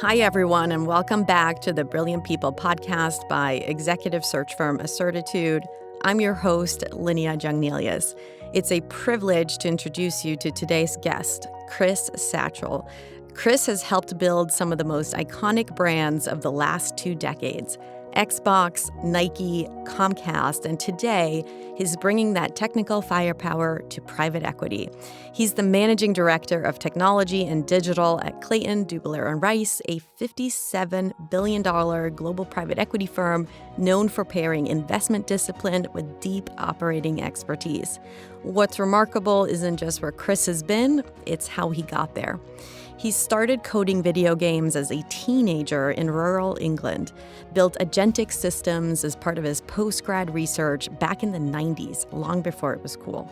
Hi, everyone, and welcome back to the Brilliant People podcast by executive search firm Assertitude. I'm your host, Linnea Jungnelius. It's a privilege to introduce you to today's guest, Chris Satchell. Chris has helped build some of the most iconic brands of the last 2 decades. Xbox, Nike, Comcast, and today he's bringing that technical firepower to private equity. He's the managing director of technology and digital at Clayton, Dubilier & Rice, a $57 billion global private equity firm known for pairing investment discipline with deep operating expertise. What's remarkable isn't just where Chris has been, it's how he got there. He started coding video games as a teenager in rural England, built agentic systems as part of his post-grad research back in the 90s, long before it was cool.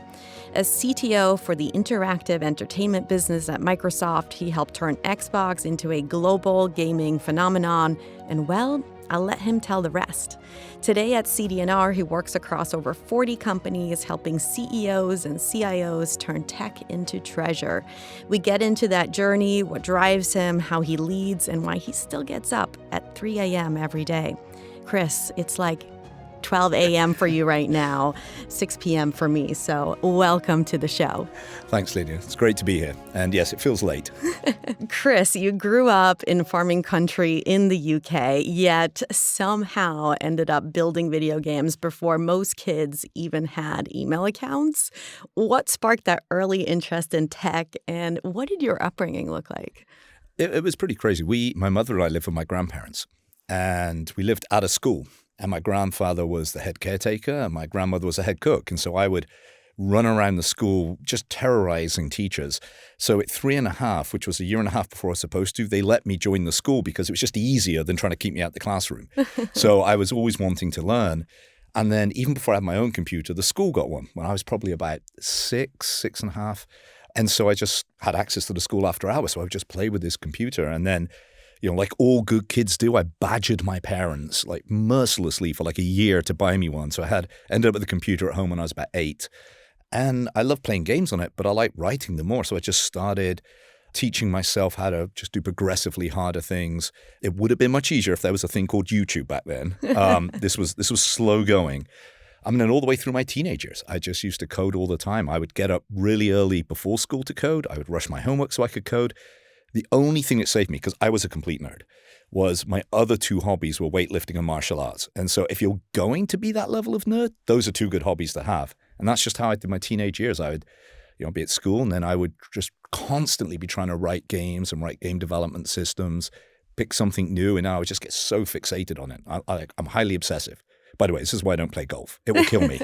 As CTO for the interactive entertainment business at Microsoft, he helped turn Xbox into a global gaming phenomenon, and well, I'll let him tell the rest. Today at CD&R, he works across over 40 companies, helping CEOs and CIOs turn tech into treasure. We get into that journey, what drives him, how he leads, and why he still gets up at 3 a.m. every day. Chris, it's like 12 a.m. for you right now, 6 p.m. for me, so welcome to the show. Thanks, Lydia. It's great to be here. And yes, it feels late. Chris, you grew up in farming country in the UK, yet somehow ended up building video games before most kids even had email accounts. What sparked that early interest in tech, and what did your upbringing look like? It was pretty crazy. My mother and I lived with my grandparents, and we lived at a school. And my grandfather was the head caretaker, and my grandmother was the head cook. And so I would run around the school just terrorizing teachers. So at 3.5, which was a year and a half before I was supposed to, they let me join the school because it was just easier than trying to keep me out the classroom. So I was always wanting to learn. And then even before I had my own computer, the school got one when I was probably about 6.5. And so I just had access to the school after hours. So I would just play with this computer. And then, like all good kids do, I badgered my parents like mercilessly for like a year to buy me one. So I ended up with a computer at home when I was about 8. And I loved playing games on it, but I liked writing them more. So I just started teaching myself how to just do progressively harder things. It would have been much easier if there was a thing called YouTube back then. This was slow going. I mean, and all the way through my teenage years, I just used to code all the time. I would get up really early before school to code. I would rush my homework so I could code. The only thing that saved me, because I was a complete nerd, was my other 2 hobbies were weightlifting and martial arts. And so if you're going to be that level of nerd, those are 2 good hobbies to have. And that's just how I did my teenage years. I would, be at school, and then I would just constantly be trying to write games and write game development systems, pick something new, and I would just get so fixated on it. I'm highly obsessive. By the way, this is why I don't play golf. It will kill me.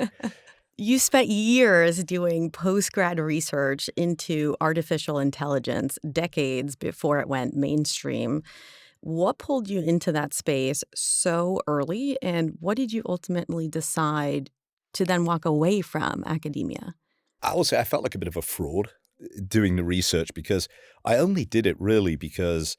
You spent years doing post-grad research into artificial intelligence, decades before it went mainstream. What pulled you into that space so early, and what did you ultimately decide to then walk away from academia? I will say I felt like a bit of a fraud doing the research because I only did it really because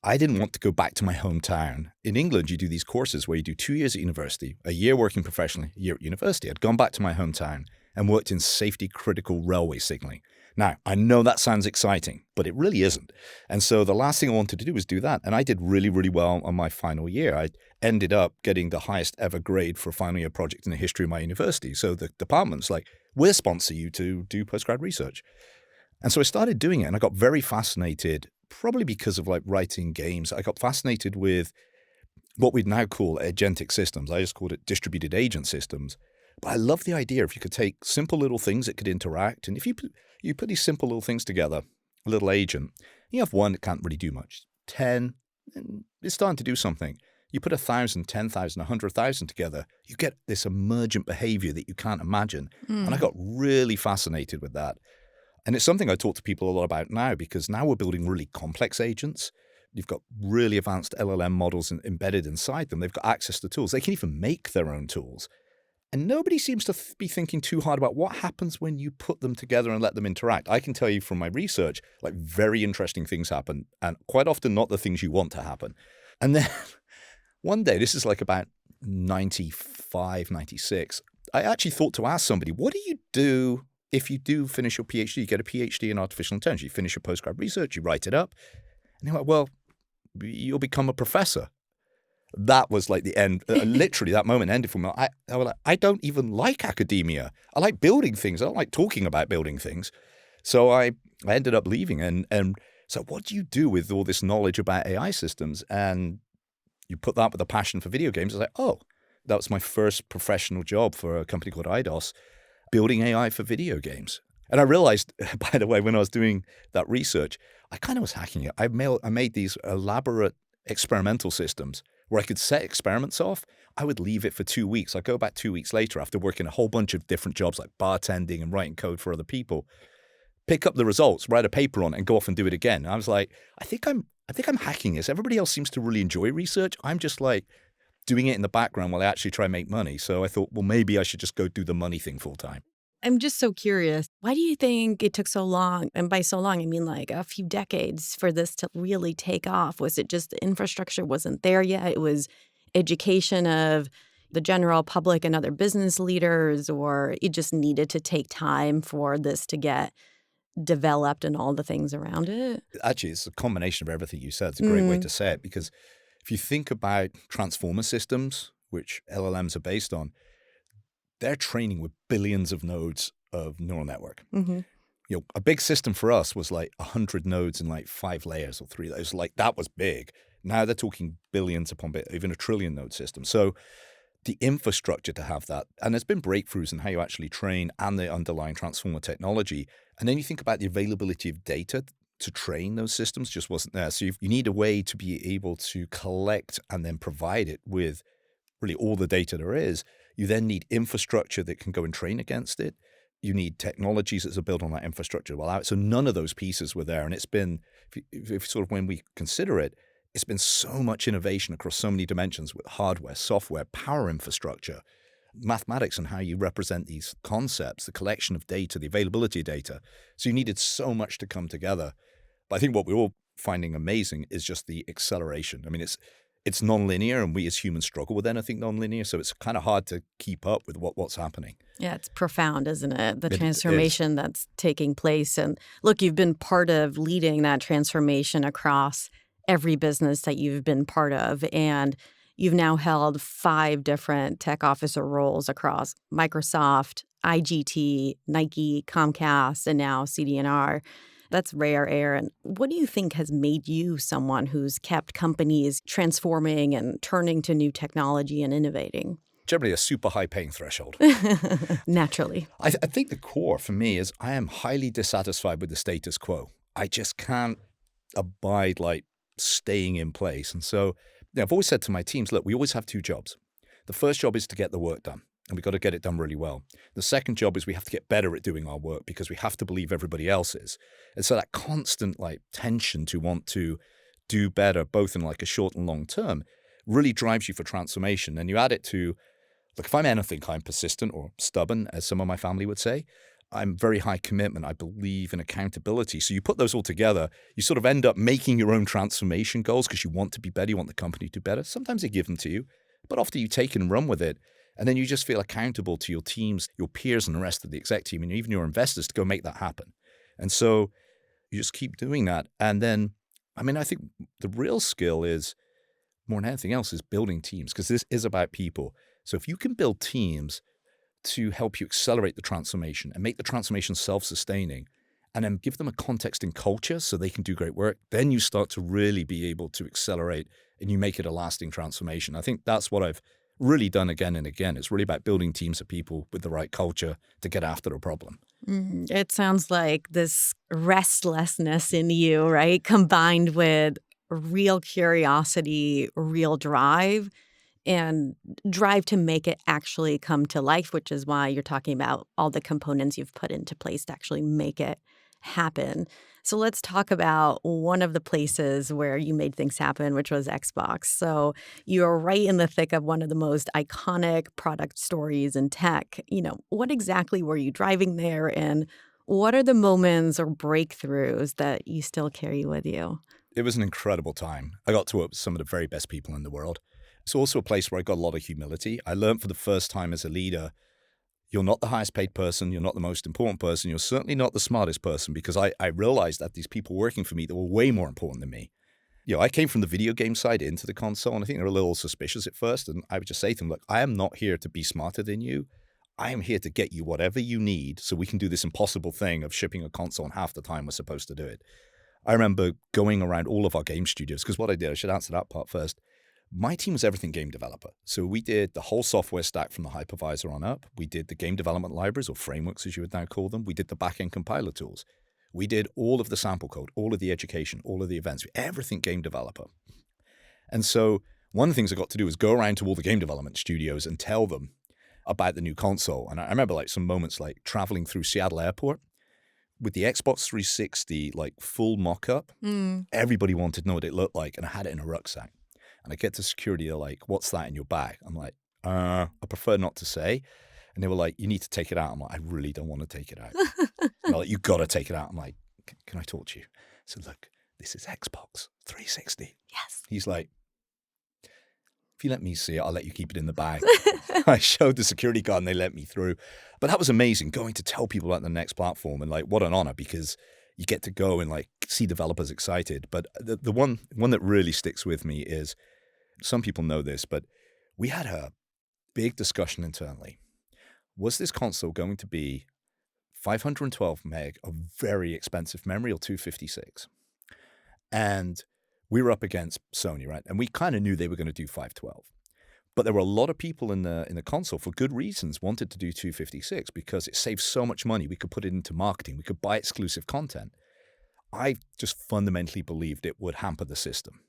I didn't want to go back to my hometown. In England, you do these courses where you do 2 years at university, a year working professionally, a year at university. I'd gone back to my hometown and worked in safety-critical railway signaling. Now, I know that sounds exciting, but it really isn't. And so the last thing I wanted to do was do that. And I did really, really well on my final year. I ended up getting the highest ever grade for a final year project in the history of my university. So the department's like, we'll sponsor you to do postgrad research. And so I started doing it, and I got very fascinated, probably because of like writing games. I got fascinated with what we'd now call agentic systems. I just called it distributed agent systems. But I love the idea if you could take simple little things that could interact, and if you put these simple little things together, a little agent, you have one that can't really do much. 10, and it's starting to do something. You put 1,000, 10,000, 100,000 together, you get this emergent behavior that you can't imagine. And I got really fascinated with that. And it's something I talk to people a lot about now, because now we're building really complex agents. You've got really advanced LLM models embedded inside them. They've got access to tools. They can even make their own tools. And nobody seems to be thinking too hard about what happens when you put them together and let them interact. I can tell you from my research, like very interesting things happen, and quite often not the things you want to happen. And then one day, this is like about 95, 96, I actually thought to ask somebody, what do you do if you do finish your PhD? You get a PhD in artificial intelligence. You finish your postgrad research, you write it up. And they're like, well, you'll become a professor. That was like the end. Literally, that moment ended for me. I was like, I don't even like academia. I like building things. I don't like talking about building things. So I ended up leaving. And so what do you do with all this knowledge about AI systems? And you put that with a passion for video games. I was like, oh, that was my first professional job for a company called IDOS, building AI for video games. And I realized, by the way, when I was doing that research, I kind of was hacking it. I made these elaborate experimental systems where I could set experiments off. I would leave it for 2 weeks. I'd go back 2 weeks later after working a whole bunch of different jobs like bartending and writing code for other people, pick up the results, write a paper on it, and go off and do it again. And I was like, I think I'm hacking this. Everybody else seems to really enjoy research. I'm just like doing it in the background while I actually try and make money. So I thought, well, maybe I should just go do the money thing full time. I'm just so curious. Why do you think it took so long? And by so long, I mean like a few decades for this to really take off. Was it just the infrastructure wasn't there yet? It was education of the general public and other business leaders, or it just needed to take time for this to get developed and all the things around it? Actually, it's a combination of everything you said. It's a great way to say it, because if you think about transformer systems, which LLMs are based on, they're training with billions of nodes of neural network. Mm-hmm. You know, a big system for us was like 100 nodes in like 5 layers or 3 layers. Like that was big. Now they're talking billions upon even a trillion node system. So the infrastructure to have that, and there's been breakthroughs in how you actually train and the underlying transformer technology. And then you think about the availability of data to train those systems just wasn't there. So you need a way to be able to collect and then provide it with really all the data there is. You then need infrastructure that can go and train against it. You need technologies that are built on that infrastructure. So none of those pieces were there. And it's been, if sort of when we consider it, it's been so much innovation across so many dimensions with hardware, software, power infrastructure, mathematics and how you represent these concepts, the collection of data, the availability of data. So you needed so much to come together. But I think what we're all finding amazing is just the acceleration. I mean, it's nonlinear, and we as humans struggle with anything nonlinear, so it's kind of hard to keep up with what's happening. Yeah, it's profound, isn't it? The transformation that's taking place. And look, you've been part of leading that transformation across every business that you've been part of, and you've now held 5 different tech officer roles across Microsoft, IGT, Nike, Comcast, and now CD&R. That's rare air. And what do you think has made you someone who's kept companies transforming and turning to new technology and innovating? Generally a super high paying threshold. Naturally. I think the core for me is I am highly dissatisfied with the status quo. I just can't abide like staying in place. And so I've always said to my teams, look, we always have 2 jobs. The first job is to get the work done. And we've got to get it done really well. The second job is we have to get better at doing our work because we have to believe everybody else is. And so that constant like tension to want to do better, both in like a short and long term, really drives you for transformation. And you add it to, look, if I'm anything, I'm persistent or stubborn, as some of my family would say. I'm very high commitment. I believe in accountability. So you put those all together, you sort of end up making your own transformation goals because you want to be better, you want the company to do better. Sometimes they give them to you, but often you take it and run with it. And then you just feel accountable to your teams, your peers, and the rest of the exec team, and even your investors to go make that happen. And so you just keep doing that. And then, I mean, I think the real skill is, more than anything else, is building teams, because this is about people. So if you can build teams to help you accelerate the transformation and make the transformation self-sustaining, and then give them a context in culture so they can do great work, then you start to really be able to accelerate and you make it a lasting transformation. I think that's what I've really done again and again. It's really about building teams of people with the right culture to get after a problem. It sounds like this restlessness in you, right, combined with real curiosity, real drive, and drive to make it actually come to life, which is why you're talking about all the components you've put into place to actually make it happen. So let's talk about one of the places where you made things happen, which was Xbox. So you're right in the thick of one of the most iconic product stories in tech. What exactly were you driving there, and what are the moments or breakthroughs that you still carry with you? It was an incredible time. I got to work with some of the very best people in the world. It's also a place where I got a lot of humility. I learned for the first time as a leader, you're not the highest paid person. You're not the most important person. You're certainly not the smartest person, because I realized that these people working for me, they were way more important than me. I came from the video game side into the console, and I think they were a little suspicious at first. And I would just say to them, look, I am not here to be smarter than you. I am here to get you whatever you need so we can do this impossible thing of shipping a console in half the time we're supposed to do it. I remember going around all of our game studios, because what I did, I should answer that part first. My team was everything game developer. So we did the whole software stack from the hypervisor on up. We did the game development libraries, or frameworks as you would now call them. We did the back-end compiler tools. We did all of the sample code, all of the education, all of the events, everything game developer. And so one of the things I got to do was go around to all the game development studios and tell them about the new console. And I remember like some moments like traveling through Seattle Airport with the Xbox 360, like full mock-up. Everybody wanted to know what it looked like, and I had it in a rucksack. And I get to security, they're like, what's that in your bag? I'm like, I prefer not to say. And they were like, you need to take it out. I'm like, I really don't want to take it out. They're like, you got to take it out. I'm like, can I talk to you? I said, look, this is Xbox 360. Yes. He's like, if you let me see it, I'll let you keep it in the bag. I showed the security guard and they let me through. But that was amazing, going to tell people about the next platform, and like, what an honor, because you get to go and like see developers excited. But the one that really sticks with me is, some people know this, but we had a big discussion internally. Was this console going to be 512 meg of very expensive memory or 256? And we were up against Sony, right? And we kind of knew they were going to do 512. But there were a lot of people in the console, for good reasons, wanted to do 256 because it saves so much money. We could put it into marketing. We could buy exclusive content. I just fundamentally believed it would hamper the system.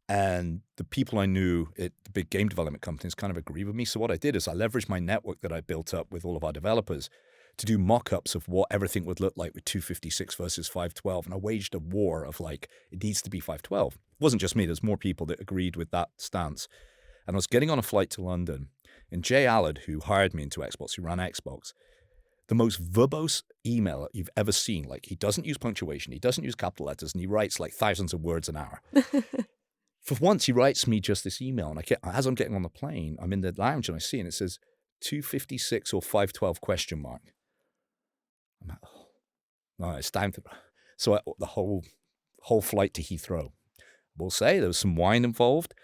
And the people I knew at the big game development companies kind of agreed with me. So what I did is I leveraged my network that I built up with all of our developers to do mock-ups of what everything would look like with 256 versus 512. And I waged a war of like, it needs to be 512. It wasn't just me. There's more people that agreed with that stance. And I was getting on a flight to London, and Jay Allard, who hired me into Xbox, who ran Xbox, the most verbose email you've ever seen. Like, he doesn't use punctuation, he doesn't use capital letters, and he writes like thousands of words an hour. For once, he writes me just this email, and as I'm getting on the plane, I'm in the lounge and I see, and it says 256 or 512 question mark. I'm like, oh, no, it's time to. So the whole flight to Heathrow, we'll say there was some wine involved,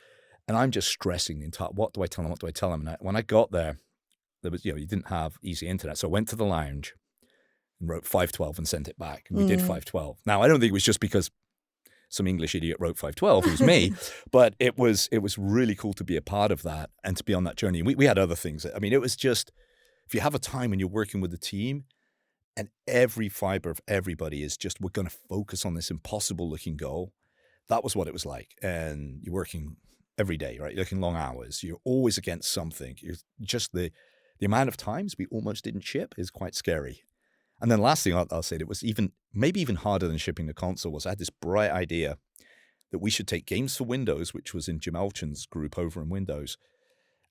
and I'm just stressing the entire. What do I tell him? What do I tell him? And when I got there was, you didn't have easy internet, so I went to the lounge and wrote 512 and sent it back, and we did 512. Now I don't think it was just because some English idiot wrote 512, it was me, but it was really cool to be a part of that and to be on that journey. And we had other things. I mean, it was just, if you have a time when you're working with a team and every fiber of everybody is just, we're going to focus on this impossible looking goal. That was what it was like. And you're working every day, right? You're working long hours. You're always against something. You're just the amount of times we almost didn't ship is quite scary. And then last thing I'll say, that was maybe even harder than shipping the console, was I had this bright idea that we should take Games for Windows, which was in Jim Elchin's group over in Windows,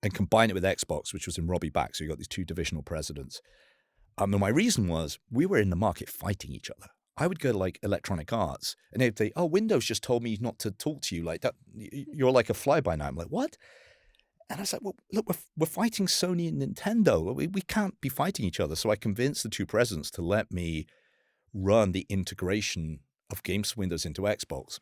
and combine it with Xbox, which was in Robbie Back. So you got these two divisional presidents. And my reason was, we were in the market fighting each other. I would go to like Electronic Arts, and they'd say, oh, Windows just told me not to talk to you like that. You're like a fly-by now. I'm like, what? And I was like, well, look, we're fighting Sony and Nintendo. We can't be fighting each other. So I convinced the two presidents to let me run the integration of Games for Windows into Xbox.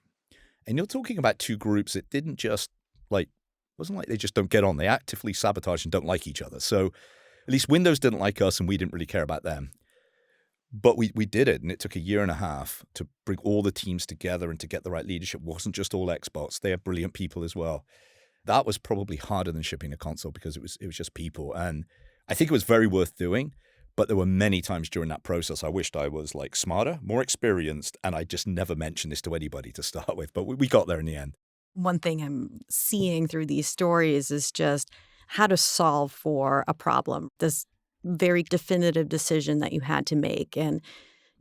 And you're talking about two groups that didn't just wasn't like they just don't get on. They actively sabotage and don't like each other. So at least Windows didn't like us and we didn't really care about them. But we did it, and it took a year and a half to bring all the teams together and to get the right leadership. It wasn't just all Xbox. They have brilliant people as well. That was probably harder than shipping a console because it was just people. And I think it was very worth doing, but there were many times during that process I wished I was like smarter, more experienced, and I just never mentioned this to anybody to start with. But we got there in the end. One thing I'm seeing through these stories is just how to solve for a problem, this very definitive decision that you had to make, and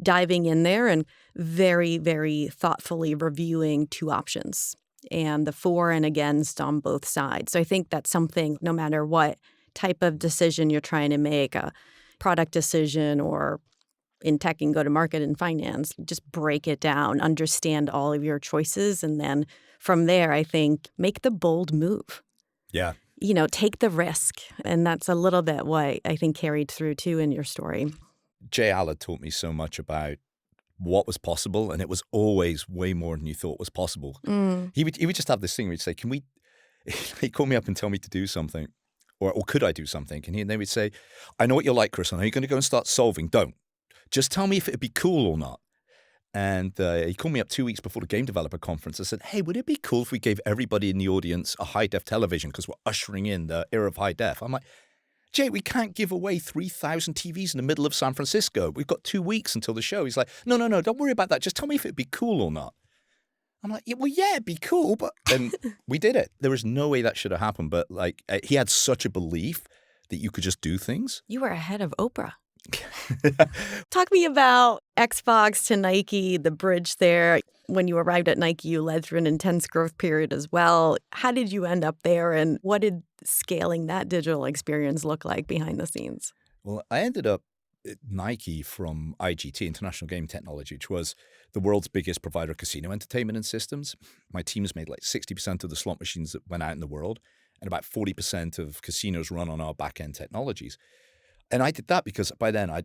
diving in there and very, very thoughtfully reviewing two options and the for and against on both sides. So I think that's something, no matter what type of decision you're trying to make, a product decision or in tech and go-to-market and finance, just break it down, understand all of your choices, and then from there, I think, make the bold move. Yeah. Take the risk. And that's a little bit what I think carried through, too, in your story. Jay Allard taught me so much about what was possible, and it was always way more than you thought was possible. He would just have this thing where he'd say, "Can we?" He'd call me up and tell me to do something, or could I do something? And they would say, "I know what you're like, Chris. I know you're going to go and start solving. Don't. Just tell me if it'd be cool or not." And he called me up 2 weeks before the Game Developer Conference. I said, "Hey, would it be cool if we gave everybody in the audience a high-def television because we're ushering in the era of high-def?" I'm like, "Jay, we can't give away 3,000 TVs in the middle of San Francisco. We've got 2 weeks until the show." He's like, No, don't worry about that. Just tell me if it'd be cool or not." I'm like, "Yeah, well, yeah, it'd be cool." But then we did it. There was no way that should have happened. But he had such a belief that you could just do things. You were ahead of Oprah. Talk me about Xbox to Nike, the bridge there. When you arrived at Nike, you led through an intense growth period as well. How did you end up there, and what did scaling that digital experience look like behind the scenes? Well, I ended up at Nike from IGT, International Game Technology, which was the world's biggest provider of casino entertainment and systems. My teams made like 60% of the slot machines that went out in the world, and about 40% of casinos run on our back-end technologies. And I did that because by then I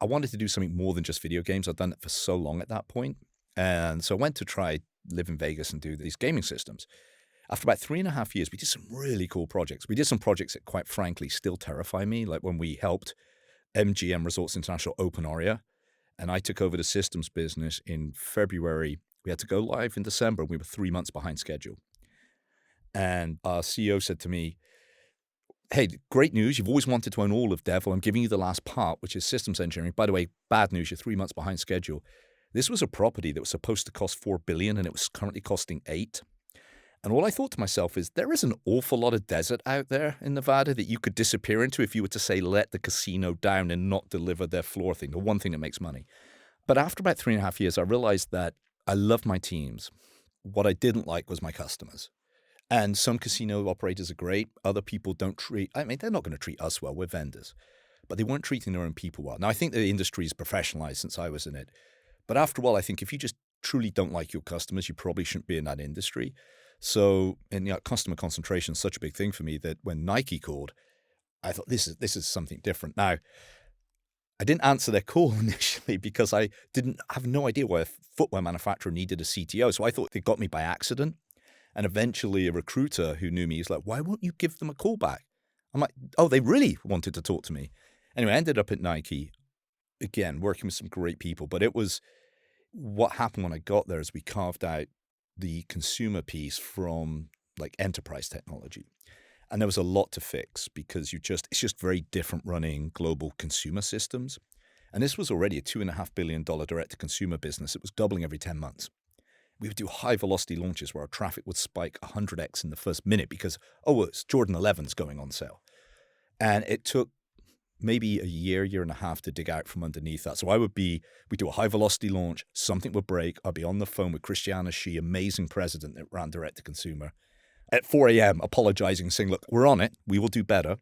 wanted to do something more than just video games. I'd done it for so long at that point. And so I went to try live in Vegas and do these gaming systems. After about 3.5 years, we did some really cool projects. We did some projects that, quite frankly, still terrify me, like when we helped MGM Resorts International open Aria, and I took over the systems business in February. We had to go live in December, and we were 3 months behind schedule. And our CEO said to me, "Hey, great news. You've always wanted to own all of Dev. Well, I'm giving you the last part, which is systems engineering. By the way, bad news, you're 3 months behind schedule." This was a property that was supposed to cost $4 billion, and it was currently costing $8 billion. And all I thought to myself is, there is an awful lot of desert out there in Nevada that you could disappear into if you were to say, let the casino down and not deliver their floor thing, the one thing that makes money. But after about 3.5 years, I realized that I loved my teams. What I didn't like was my customers. And some casino operators are great. Other people don't they're not going to treat us well. We're vendors. But they weren't treating their own people well. Now, I think the industry is professionalized since I was in it. But after a while, I think if you just truly don't like your customers, you probably shouldn't be in that industry. So, and customer concentration is such a big thing for me that when Nike called, I thought this is something different. Now, I didn't answer their call initially because I didn't have no idea why a footwear manufacturer needed a CTO. So I thought they got me by accident. And eventually a recruiter who knew me is like, "Why won't you give them a call back?" I'm like, "Oh, they really wanted to talk to me." Anyway, I ended up at Nike, again, working with some great people. But it was what happened when I got there is we carved out the consumer piece from like enterprise technology. And there was a lot to fix because it's just very different running global consumer systems. And this was already a $2.5 billion direct-to-consumer business. It was doubling every 10 months. We would do high-velocity launches where our traffic would spike 100x in the first minute because, it's Jordan 11's going on sale. And it took maybe a year and a half to dig out from underneath that. So we'd do a high-velocity launch, something would break, I'd be on the phone with Christiana Shi, amazing president that ran direct-to-consumer, at 4 a.m. apologizing, saying, "Look, we're on it, we will do better."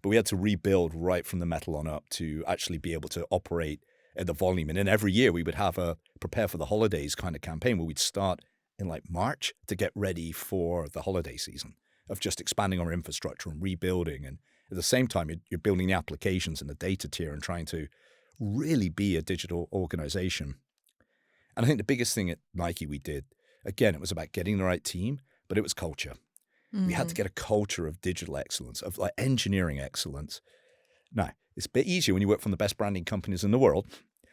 But we had to rebuild right from the metal on up to actually be able to operate at the volume. And then every year we would have a prepare for the holidays kind of campaign where we'd start in like March to get ready for the holiday season of just expanding our infrastructure and rebuilding. And at the same time, you're building the applications and the data tier and trying to really be a digital organization. And I think the biggest thing at Nike we did, again, it was about getting the right team, but it was culture. Mm-hmm. We had to get a culture of digital excellence, of like engineering excellence. Now, it's a bit easier when you work from the best branding companies in the world.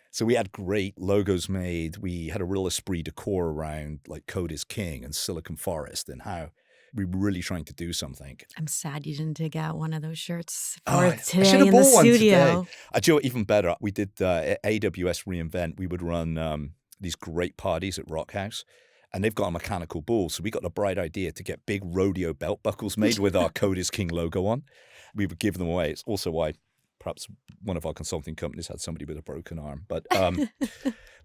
So we had great logos made. We had a real esprit de corps around like Code is King and Silicon Forest and how we were really trying to do something. I'm sad you didn't dig out one of those shirts for today I should have in the bought one studio. Today. I do it even better. We did at AWS reInvent. We would run these great parties at Rock House. And they've got a mechanical bull. So we got the bright idea to get big rodeo belt buckles made with our Code is King logo on. We would give them away. It's also why perhaps one of our consulting companies had somebody with a broken arm. But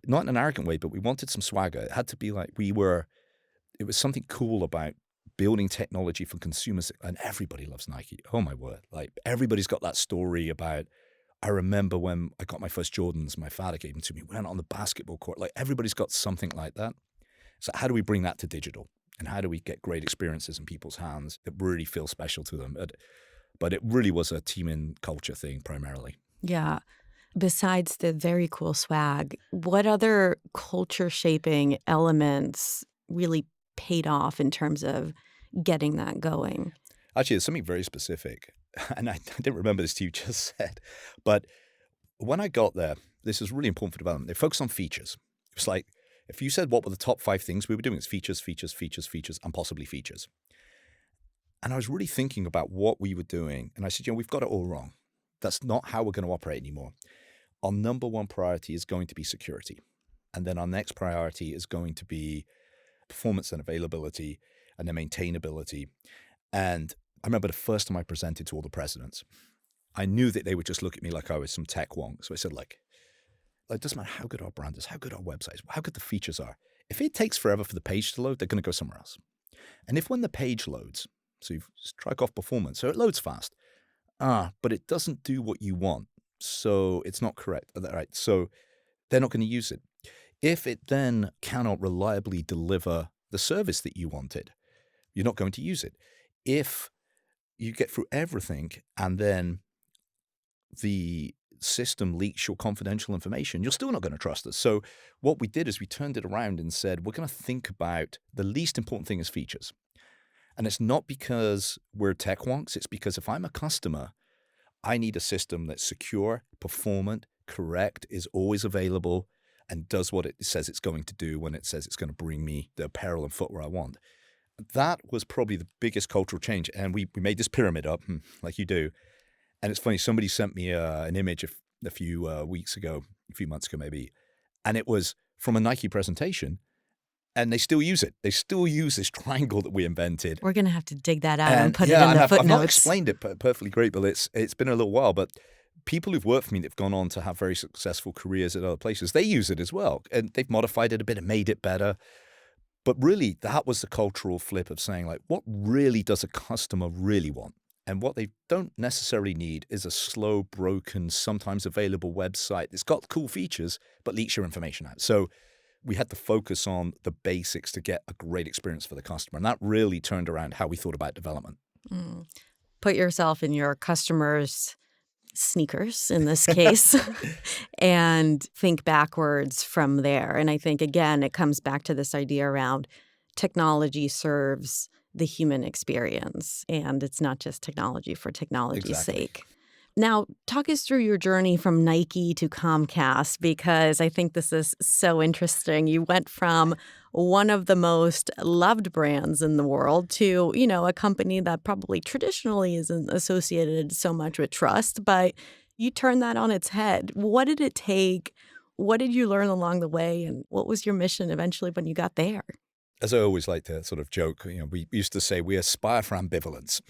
not in an arrogant way, but we wanted some swagger. It had to be like it was something cool about building technology for consumers. And everybody loves Nike. Oh, my word. Like everybody's got that story about, I remember when I got my first Jordans, my father gave them to me. We went on the basketball court. Like everybody's got something like that. So how do we bring that to digital? And how do we get great experiences in people's hands that really feel special to them? But it really was a team and culture thing primarily. Yeah. Besides the very cool swag, what other culture-shaping elements really paid off in terms of getting that going? Actually, it's something very specific, and I didn't remember this you just said, but when I got there, this is really important for development. They focused on features. It was like, if you said what were the top 5 things we were doing, it's features, features, features, features, and possibly features. And I was really thinking about what we were doing, and I said, we've got it all wrong. That's not how we're going to operate anymore. Our number one priority is going to be security. And then our next priority is going to be performance and availability and then maintainability. And I remember the first time I presented to all the presidents, I knew that they would just look at me like I was some tech wonk. So I said, like, it doesn't matter how good our brand is, how good our website is, how good the features are. If it takes forever for the page to load, they're going to go somewhere else. And if when the page loads, so you strike off performance, so it loads fast, but it doesn't do what you want, so it's not correct, right? So they're not going to use it. If it then cannot reliably deliver the service that you wanted, you're not going to use it. If you get through everything and then the system leaks your confidential information, you're still not going to trust us. So what we did is we turned it around and said, we're going to think about the least important thing is features. And it's not because we're tech wonks. It's because if I'm a customer, I need a system that's secure, performant, correct, is always available, and does what it says it's going to do when it says it's going to bring me the apparel and footwear I want. That was probably the biggest cultural change. And we made this pyramid up, like you do. And it's funny, somebody sent me an image a few weeks ago, a few months ago maybe, and it was from a Nike presentation, and they still use it. They still use this triangle that we invented. We're going to have to dig that out and put it in the footnotes. I've not explained it perfectly great, but it's been a little while. But people who've worked for me that have gone on to have very successful careers at other places, they use it as well. And they've modified it a bit and made it better. But really, that was the cultural flip of saying, like, what really does a customer really want? And what they don't necessarily need is a slow, broken, sometimes available website that's got cool features, but leaks your information out. So we had to focus on the basics to get a great experience for the customer. And that really turned around how we thought about development. Put yourself in your customer's sneakers in this case and think backwards from there. And I think, again, it comes back to this idea around technology serves the human experience, and it's not just technology for technology's sake. Now, talk us through your journey from Nike to Comcast, because I think this is so interesting. You went from one of the most loved brands in the world to, a company that probably traditionally isn't associated so much with trust, but you turned that on its head. What did it take? What did you learn along the way? And what was your mission eventually when you got there? As I always like to sort of joke, we used to say we aspire for ambivalence.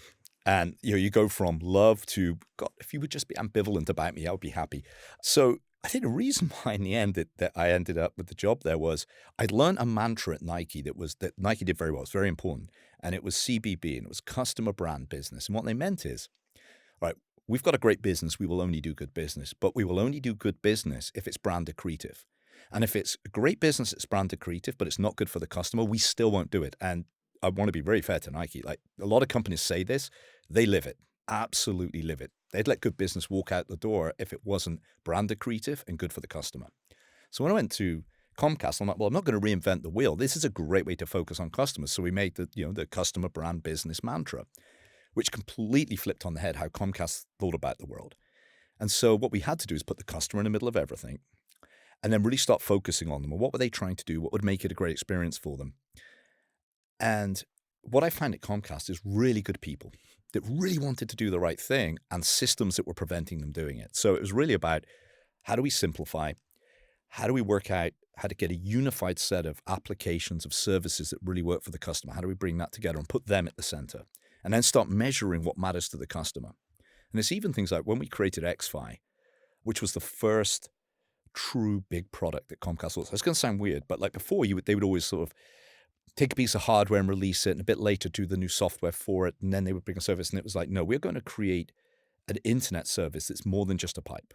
And, you go from love to, God, if you would just be ambivalent about me, I would be happy. So I think the reason why in the end that I ended up with the job there was I'd learned a mantra at Nike that Nike did very well. It's very important. And it was CBB, and it was customer brand business. And what they meant is, all right, we've got a great business. We will only do good business. But we will only do good business if it's brand accretive. And if it's a great business, it's brand accretive, but it's not good for the customer, we still won't do it. And I want to be very fair to Nike. Like, a lot of companies say this, they live it, absolutely live it. They'd let good business walk out the door if it wasn't brand accretive and good for the customer. So when I went to Comcast, I'm like, well, I'm not going to reinvent the wheel. This is a great way to focus on customers. So we made the customer brand business mantra, which completely flipped on the head how Comcast thought about the world. And so what we had to do is put the customer in the middle of everything and then really start focusing on them. And what were they trying to do? What would make it a great experience for them? And what I found at Comcast is really good people that really wanted to do the right thing and systems that were preventing them doing it. So it was really about, how do we simplify? How do we work out how to get a unified set of applications, of services that really work for the customer? How do we bring that together and put them at the center? And then start measuring what matters to the customer. And it's even things like when we created XFi, which was the first true big product that Comcast was. It's going to sound weird, but like before, they would always sort of take a piece of hardware and release it, and a bit later do the new software for it, and then they would bring a service. And it was like, no, we're going to create an internet service that's more than just a pipe.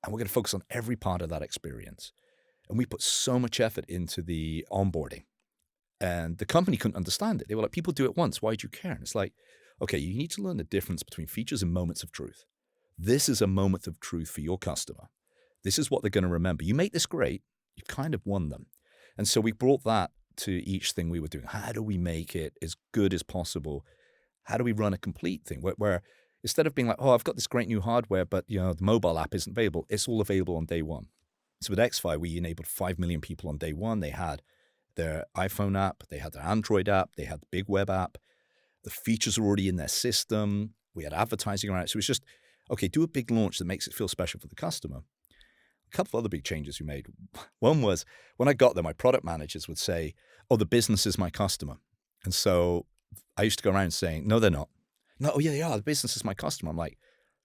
And we're going to focus on every part of that experience. And we put so much effort into the onboarding. And the company couldn't understand it. They were like, people do it once. Why do you care? And it's like, okay, you need to learn the difference between features and moments of truth. This is a moment of truth for your customer. This is what they're going to remember. You make this great, you've kind of won them. And so we brought that to each thing we were doing. How do we make it as good as possible? How do we run a complete thing where instead of being like, oh, I've got this great new hardware, but the mobile app isn't available, it's all available on day one. So with X-Fi, we enabled 5 million people on day one. They had their iPhone app, they had their Android app, they had the big web app. The features are already in their system. We had advertising around it. So it's just, okay, do a big launch that makes it feel special for the customer. A couple of other big changes we made. One was when I got there, my product managers would say, oh, the business is my customer. And so I used to go around saying, no, they're not. No, oh, yeah, they are. The business is my customer. I'm like,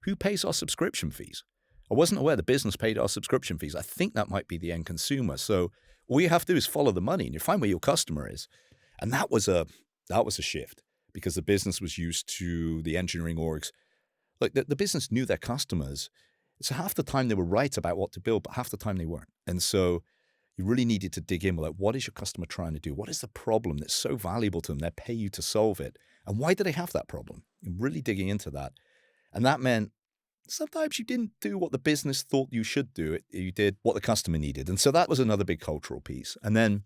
who pays our subscription fees? I wasn't aware the business paid our subscription fees. I think that might be the end consumer. So all you have to do is follow the money and you find where your customer is. And that was a shift because the business was used to the engineering orgs. Like the business knew their customers. So half the time they were right about what to build, but half the time they weren't. And so you really needed to dig in with like, what is your customer trying to do? What is the problem that's so valuable to them? They pay you to solve it. And why do they have that problem? And really digging into that. And that meant sometimes you didn't do what the business thought you should do. You did what the customer needed. And so that was another big cultural piece. And then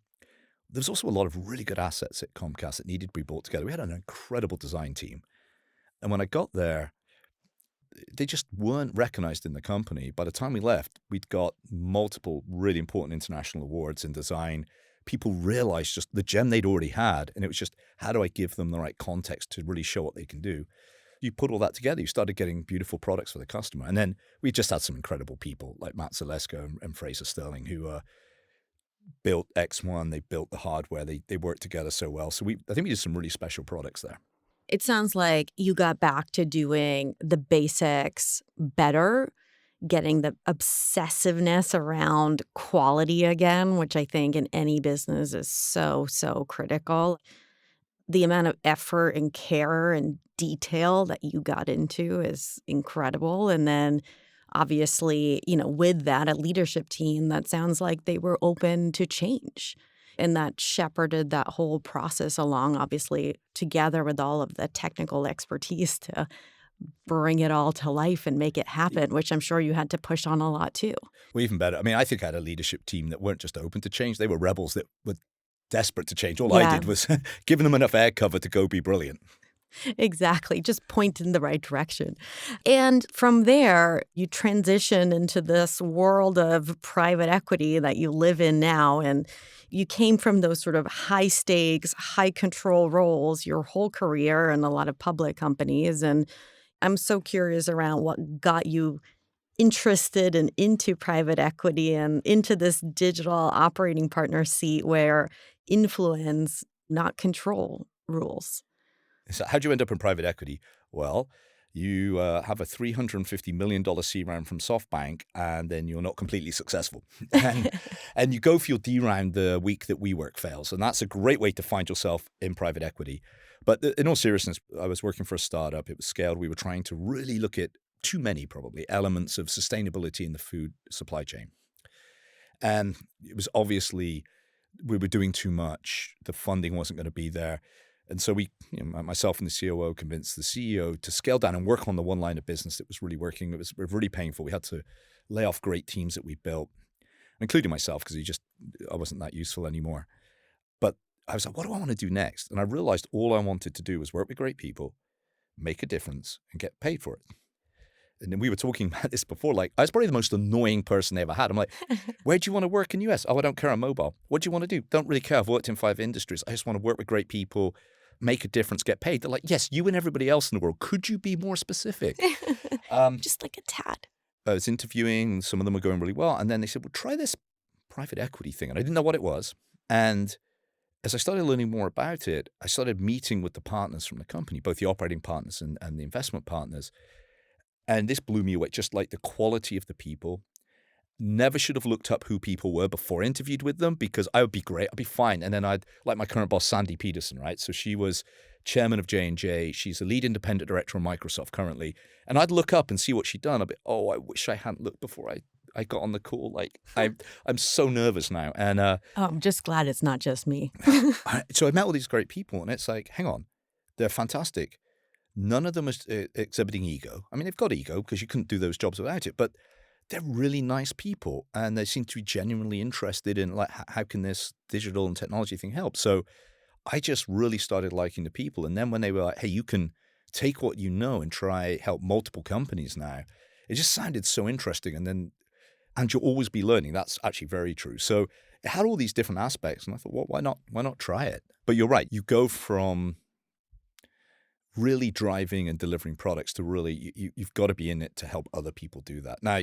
there was also a lot of really good assets at Comcast that needed to be brought together. We had an incredible design team. And when I got there, they just weren't recognized in the company. By the time we left, we'd got multiple really important international awards in design. People realized just the gem they'd already had. And it was just, how do I give them the right context to really show what they can do? You put all that together, you started getting beautiful products for the customer. And then we just had some incredible people like Matt Zalesko and Fraser Sterling who built X1. They built the hardware. They worked together so well. So I think we did some really special products there. It sounds like you got back to doing the basics better, getting the obsessiveness around quality again, which I think in any business is so, so critical. The amount of effort and care and detail that you got into is incredible. And then obviously, with that, a leadership team that sounds like they were open to change. And that shepherded that whole process along, obviously, together with all of the technical expertise to bring it all to life and make it happen, which I'm sure you had to push on a lot too. Well, even better. I mean, I think I had a leadership team that weren't just open to change. They were rebels that were desperate to change. All I did was giving them enough air cover to go be brilliant. Exactly. Just point in the right direction. And from there, you transition into this world of private equity that you live in now. And you came from those sort of high stakes, high control roles your whole career in a lot of public companies. And I'm so curious around what got you interested and into private equity and into this digital operating partner seat where influence, not control, rules. So how'd you end up in private equity? Well, you have a $350 million C round from SoftBank, and then you're not completely successful. And you go for your D round the week that WeWork fails. And that's a great way to find yourself in private equity. But in all seriousness, I was working for a startup. It was scaled. We were trying to really look at too many, probably, elements of sustainability in the food supply chain. And it was obviously we were doing too much. The funding wasn't going to be there. And so myself and the COO convinced the CEO to scale down and work on the one line of business that was really working. It was really painful. We had to lay off great teams that we built, including myself, because I wasn't that useful anymore. But I was like, what do I want to do next? And I realized all I wanted to do was work with great people, make a difference, and get paid for it. And then we were talking about this before, like, I was probably the most annoying person they ever had. I'm like, where do you want to work in the US? Oh, I don't care, I'm mobile. What do you want to do? Don't really care. I've worked in 5 industries. I just want to work with great people, make a difference, get paid. They're like, yes, you and everybody else in the world. Could you be more specific? Just like a tad. I was interviewing, and some of them were going really well. And then they said, well, try this private equity thing. And I didn't know what it was. And as I started learning more about it, I started meeting with the partners from the company, both the operating partners and the investment partners. And this blew me away, just like the quality of the people. Never should have looked up who people were before I interviewed with them, because I would be great. I'd be fine. And then like my current boss, Sandy Peterson, right? So she was chairman of J&J. She's a lead independent director of Microsoft currently. And I'd look up and see what she'd done. I'd be, I wish I hadn't looked before I got on the call. Like I'm so nervous now. And I'm just glad it's not just me. So I met all these great people, and it's like, hang on, they're fantastic. None of them is exhibiting ego. I mean, they've got ego because you couldn't do those jobs without it, but they're really nice people, and they seem to be genuinely interested in like how can this digital and technology thing help. So I just really started liking the people. And then when they were like, hey, you can take what you know and try help multiple companies now, it just sounded so interesting. And you'll always be learning. That's actually very true. So it had all these different aspects. And I thought, well, why not try it? But you're right. You go from really driving and delivering products to really, you've got to be in it to help other people do that. Now,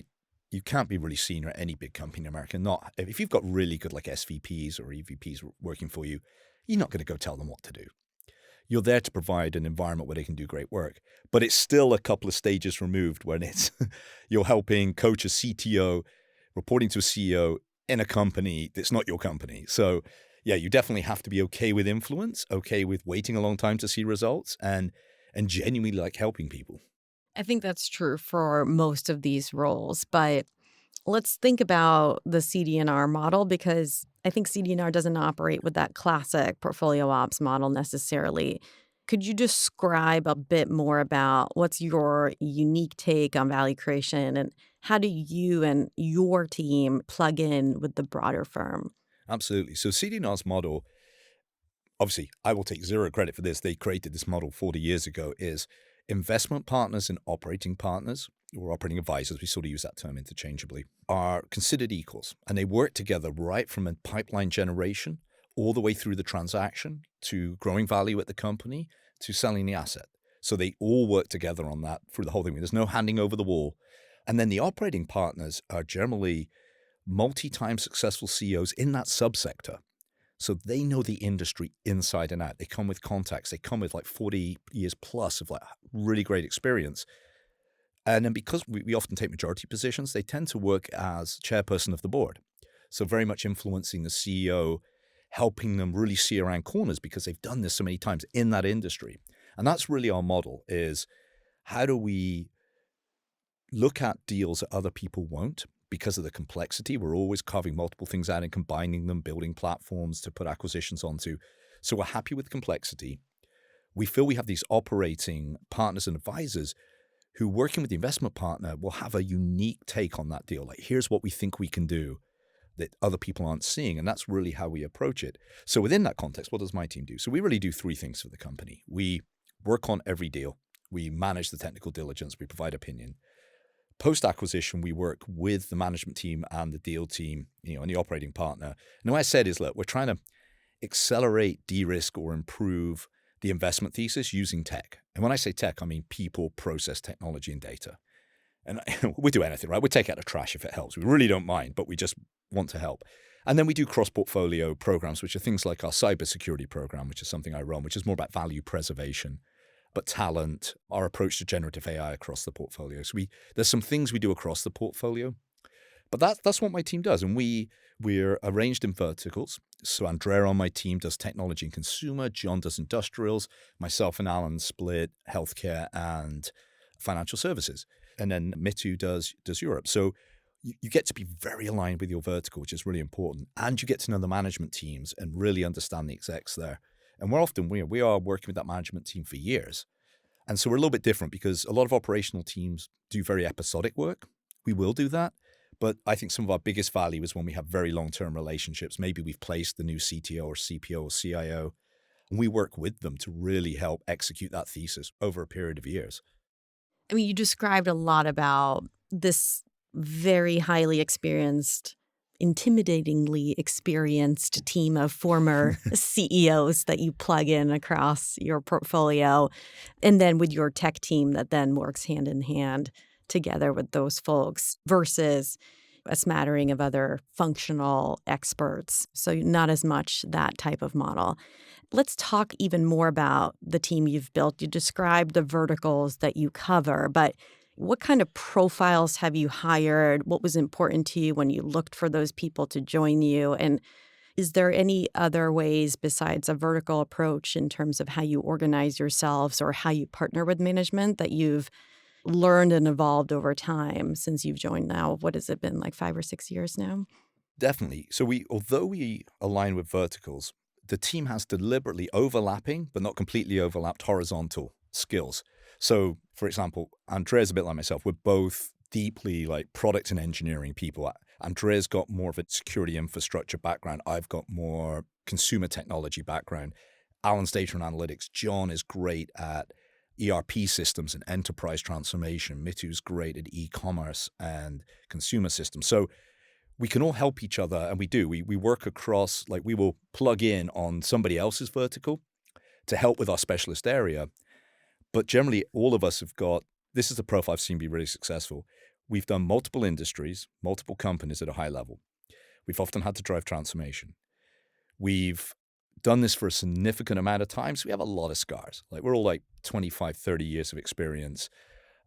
you can't be really senior at any big company in America. Not if you've got really good like SVPs or EVPs working for you, you're not going to go tell them what to do. You're there to provide an environment where they can do great work. But it's still a couple of stages removed when it's you're helping coach a CTO, reporting to a CEO in a company that's not your company. So yeah, you definitely have to be okay with influence, okay with waiting a long time to see results, and genuinely like helping people. I think that's true for most of these roles, but let's think about the CD&R model because I think CD&R doesn't operate with that classic portfolio ops model necessarily. Could you describe a bit more about what's your unique take on value creation and how do you and your team plug in with the broader firm? Absolutely. So CD&R's model, obviously, I will take zero credit for this. They created this model 40 years ago, is investment partners and operating partners, or operating advisors, we sort of use that term interchangeably, are considered equals. And they work together right from a pipeline generation all the way through the transaction to growing value at the company to selling the asset. So they all work together on that through the whole thing. There's no handing over the wall. And then the operating partners are generally multi-time successful CEOs in that subsector. So they know the industry inside and out. They come with contacts. They come with like 40 years plus of like really great experience. And then because we often take majority positions, they tend to work as chairperson of the board. So very much influencing the CEO, helping them really see around corners because they've done this so many times in that industry. And that's really our model is how do we look at deals that other people won't because of the complexity. We're always carving multiple things out and combining them, building platforms to put acquisitions onto. So we're happy with complexity. We feel we have these operating partners and advisors who, working with the investment partner, will have a unique take on that deal. Like, here's what we think we can do that other people aren't seeing. And that's really how we approach it. So within that context, what does my team do? So we really do three things for the company. We work on every deal. We manage the technical diligence. We provide opinion. Post-acquisition, we work with the management team and the deal team, and the operating partner. And what I said is, look, we're trying to accelerate, de-risk, or improve the investment thesis using tech. And when I say tech, I mean people, process, technology, and data. And we do anything, right? We take out the trash if it helps. We really don't mind, but we just want to help. And then we do cross-portfolio programs, which are things like our cybersecurity program, which is something I run, which is more about value preservation, but talent, our approach to generative AI across the portfolio. So there's some things we do across the portfolio, but that's what my team does. And we're arranged in verticals. So Andrea on my team does technology and consumer, John does industrials, myself and Alan split healthcare and financial services. And then Mitu does Europe. So you get to be very aligned with your vertical, which is really important. And you get to know the management teams and really understand the execs there. And we're often, we are working with that management team for years. And so we're a little bit different because a lot of operational teams do very episodic work. We will do that. But I think some of our biggest value is when we have very long-term relationships. Maybe we've placed the new CTO or CPO or CIO, and we work with them to really help execute that thesis over a period of years. I mean, you described a lot about this very highly experienced, intimidatingly experienced team of former CEOs that you plug in across your portfolio, and then with your tech team that then works hand in hand together with those folks versus a smattering of other functional experts. So not as much that type of model. Let's talk even more about the team you've built. You described the verticals that you cover, but what kind of profiles have you hired? What was important to you when you looked for those people to join you? And is there any other ways besides a vertical approach in terms of how you organize yourselves or how you partner with management that you've learned and evolved over time since you've joined now? What has it been, like 5 or 6 years now? Definitely. So although we align with verticals, the team has deliberately overlapping, but not completely overlapped horizontal skills. So, for example, Andrea's a bit like myself. We're both deeply like product and engineering people. Andrea's got more of a security infrastructure background. I've got more consumer technology background. Alan's data and analytics. John is great at ERP systems and enterprise transformation. Mitu's great at e-commerce and consumer systems. So we can all help each other, and we do. We work across, like we will plug in on somebody else's vertical to help with our specialist area. But generally, all of us have got, this is the profile I've seen be really successful. We've done multiple industries, multiple companies at a high level. We've often had to drive transformation. We've done this for a significant amount of time, so we have a lot of scars. Like we're all like 25, 30 years of experience.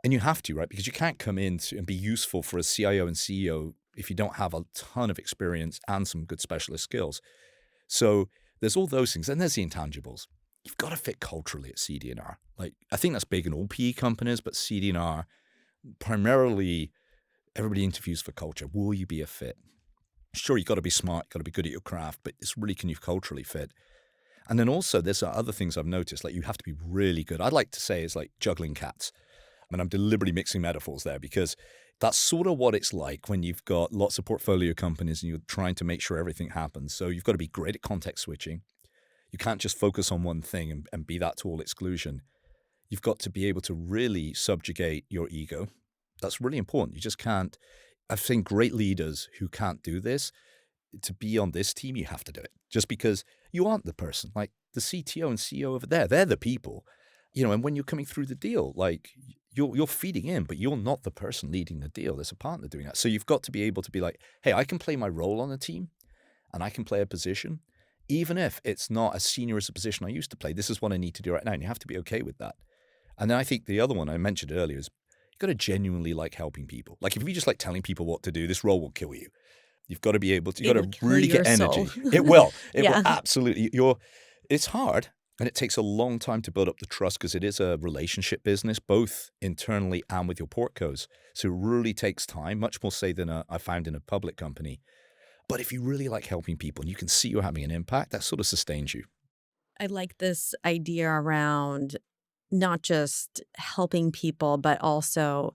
And you have to, right? Because you can't come in and be useful for a CIO and CEO if you don't have a ton of experience and some good specialist skills. So there's all those things. And there's the intangibles. You've got to fit culturally at CD&R. Like, I think that's big in all PE companies, but CD&R, primarily, everybody interviews for culture. Will you be a fit? Sure, you've got to be smart, you've got to be good at your craft, but it's really, can you culturally fit? And then also, there's other things I've noticed, like you have to be really good. I'd like to say it's like juggling cats. I mean, I'm deliberately mixing metaphors there because that's sort of what it's like when you've got lots of portfolio companies and you're trying to make sure everything happens. So you've got to be great at context switching. You can't just focus on one thing and be that to all exclusion. You've got to be able to really subjugate your ego. That's really important. You just can't. I've seen great leaders who can't do this. To be on this team, you have to do it. Just because you aren't the person. Like the CTO and CEO over there, they're the people. You know, and when you're coming through the deal, like you're feeding in, but you're not the person leading the deal. There's a partner doing that. So you've got to be able to be like, hey, I can play my role on a team and I can play a position, even if it's not as senior as a position I used to play. This is what I need to do right now. And you have to be okay with that. And then I think the other one I mentioned earlier is you've got to genuinely like helping people. Like if you just like telling people what to do, this role will kill you. You've got to be able to, you've got to really get energy. It will. It will absolutely. It's hard. And it takes a long time to build up the trust because it is a relationship business, both internally and with your portcos. So it really takes time, much more say than I found in a public company. But if you really like helping people and you can see you're having an impact, that sort of sustains you. I like this idea around not just helping people, but also,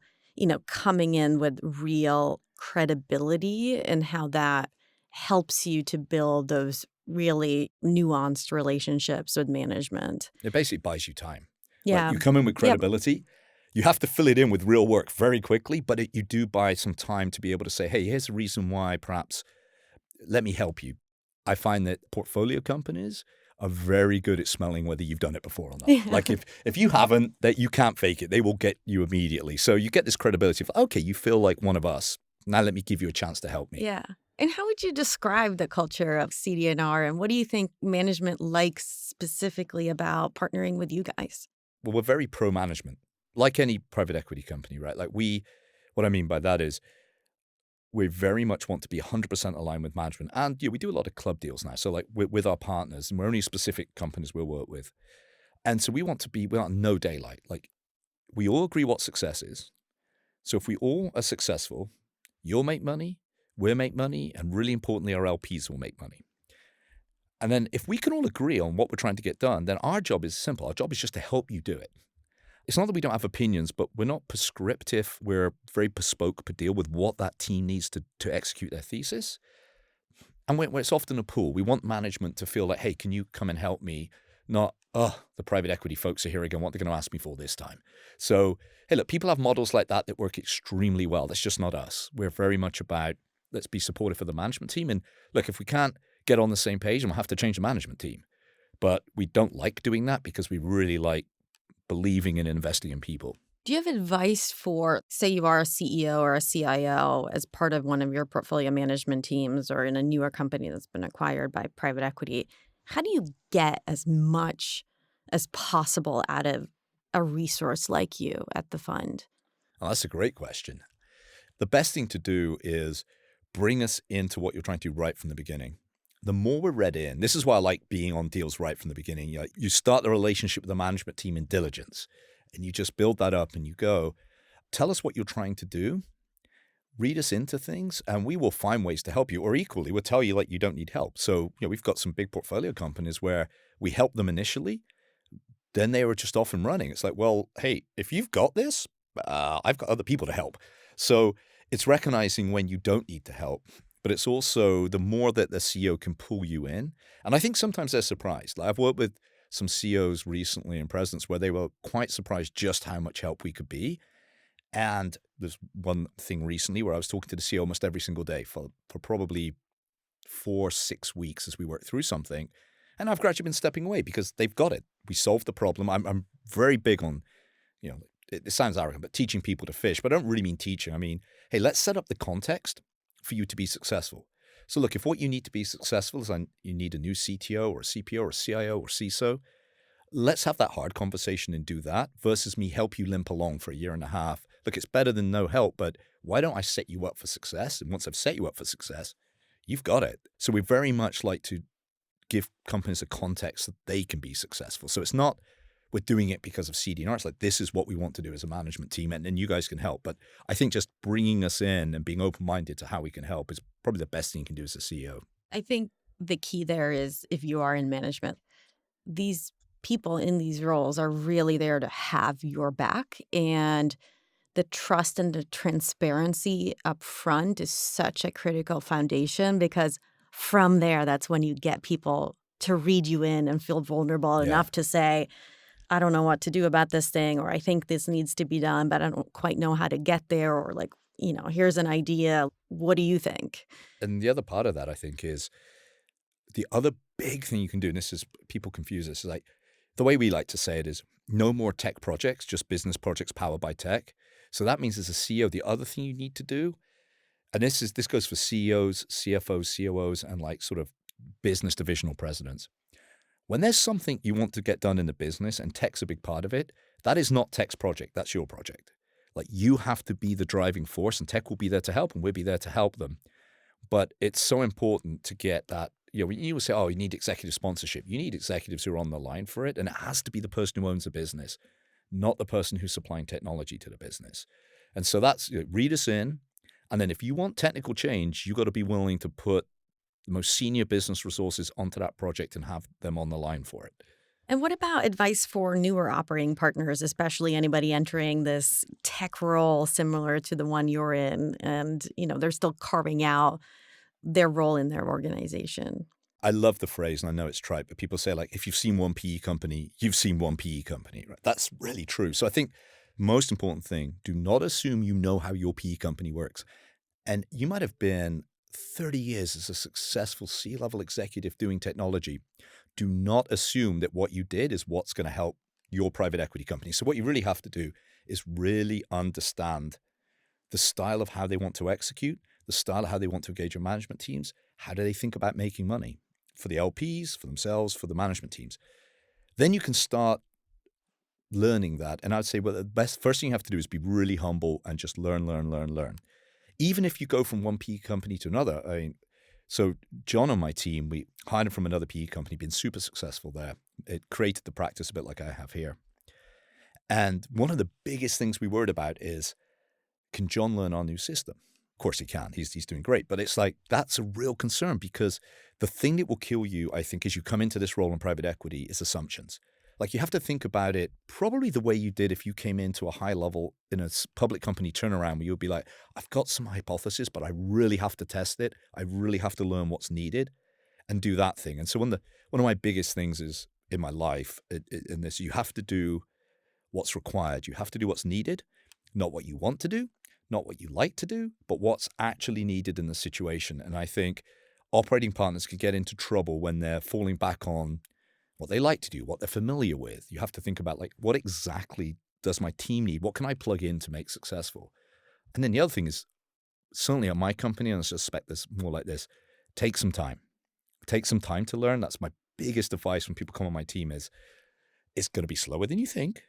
coming in with real credibility and how that helps you to build those really nuanced relationships with management. It basically buys you time. Yeah. Like you come in with credibility. You have to fill it in with real work very quickly, but you do buy some time to be able to say, hey, here's the reason why perhaps let me help you. I find that portfolio companies are very good at smelling whether you've done it before or not. Yeah. Like if you haven't, that you can't fake it. They will get you immediately. So you get this credibility of, okay, you feel like one of us. Now let me give you a chance to help me. Yeah. And how would you describe the culture of CD&R, and what do you think management likes specifically about partnering with you guys? Well, we're very pro-management, like any private equity company, right? Like what I mean by that is we very much want to be 100% aligned with management. And we do a lot of club deals now. So like with our partners, and we're only specific companies we'll work with. And so we want no daylight. Like we all agree what success is. So if we all are successful, you'll make money, we'll make money, and really importantly, our LPs will make money. And then if we can all agree on what we're trying to get done, then our job is simple. Our job is just to help you do it. It's not that we don't have opinions, but we're not prescriptive. We're very bespoke per deal with what that team needs to execute their thesis. And when it's often a pool, we want management to feel like, hey, can you come and help me? Not, the private equity folks are here again. What they're going to ask me for this time? So, hey, look, people have models like that work extremely well. That's just not us. We're very much about, let's be supportive of the management team. And look, if we can't get on the same page, then we'll have to change the management team. But we don't like doing that because we really like believing in investing in people. Do you have advice for, say you are a CEO or a CIO as part of one of your portfolio management teams or in a newer company that's been acquired by private equity? How do you get as much as possible out of a resource like you at the fund? Oh, that's a great question. The best thing to do is bring us into what you're trying to do right from the beginning. The more we're read in, this is why I like being on deals right from the beginning. You start the relationship with the management team in diligence, and you just build that up and you go, tell us what you're trying to do, read us into things, and we will find ways to help you. Or equally, we'll tell you like you don't need help. So we've got some big portfolio companies where we help them initially, then they were just off and running. It's like, well, hey, if you've got this, I've got other people to help. So it's recognizing when you don't need the help, but it's also the more that the CEO can pull you in. And I think sometimes they're surprised. Like I've worked with some CEOs recently and presidents where they were quite surprised just how much help we could be. And there's one thing recently where I was talking to the CEO almost every single day for probably 4-6 weeks as we worked through something. And I've gradually been stepping away because they've got it. We solved the problem. I'm very big on, it sounds arrogant, but teaching people to fish. But I don't really mean teaching. I mean, hey, let's set up the context for you to be successful. So look, if what you need to be successful is you need a new CTO or a CPO or a CIO or CISO, let's have that hard conversation and do that versus me help you limp along for a year and a half. Look, it's better than no help, but why don't I set you up for success? And once I've set you up for success, you've got it. So we very much like to give companies a context that they can be successful. So it's not we're doing it because of CD&R. It's like, this is what we want to do as a management team, and you guys can help. But I think just bringing us in and being open-minded to how we can help is probably the best thing you can do as a CEO. I think the key there is if you are in management, these people in these roles are really there to have your back. And the trust and the transparency up front is such a critical foundation because from there, that's when you get people to read you in and feel vulnerable enough to say, I don't know what to do about this thing, or I think this needs to be done, but I don't quite know how to get there, or like, here's an idea. What do you think? And the other part of that, I think, is the other big thing you can do, and this is, people confuse this, is like, the way we like to say it is no more tech projects, just business projects powered by tech. So that means as a CEO, the other thing you need to do, and this goes for CEOs, CFOs, COOs, and like sort of business divisional presidents. When there's something you want to get done in the business and tech's a big part of it, that is not tech's project. That's your project. Like you have to be the driving force, and tech will be there to help, and we'll be there to help them. But it's so important to get that, when you say, oh, you need executive sponsorship, you need executives who are on the line for it. And it has to be the person who owns the business, not the person who's supplying technology to the business. And so that's, read us in. And then if you want technical change, you got to be willing to put the most senior business resources onto that project and have them on the line for it. And what about advice for newer operating partners, especially anybody entering this tech role similar to the one you're in, and they're still carving out their role in their organization? I love the phrase, and I know it's trite, but people say, like, if you've seen one PE company, you've seen one PE company, right? That's really true. So I think most important thing, do not assume you know how your PE company works. And you might have been 30 years as a successful C-level executive doing technology. Do not assume that what you did is what's going to help your private equity company. So what you really have to do is really understand the style of how they want to execute, the style of how they want to engage your management teams. How do they think about making money for the LPs, for themselves, for the management teams? Then you can start learning that. And I'd say, well, the first thing you have to do is be really humble and just learn. Even if you go from one PE company to another. So John on my team, we hired him from another PE company, been super successful there. It created the practice a bit like I have here. And one of the biggest things we worried about is, can John learn our new system? Of course he can. He's doing great. But it's like, that's a real concern, because the thing that will kill you, I think, as you come into this role in private equity is assumptions. Like, you have to think about it probably the way you did if you came into a high level in a public company turnaround, where you'll be like, I've got some hypothesis, but I really have to test it. I really have to learn what's needed and do that thing. And so one of my biggest things is in my life in this, you have to do what's required. You have to do what's needed, not what you want to do, not what you like to do, but what's actually needed in the situation. And I think operating partners could get into trouble when they're falling back on what they like to do, what they're familiar with. You have to think about, like, what exactly does my team need? What can I plug in to make successful? And then the other thing is, certainly at my company, and I suspect this more like this, take some time. Take some time to learn. That's my biggest advice when people come on my team is, it's going to be slower than you think.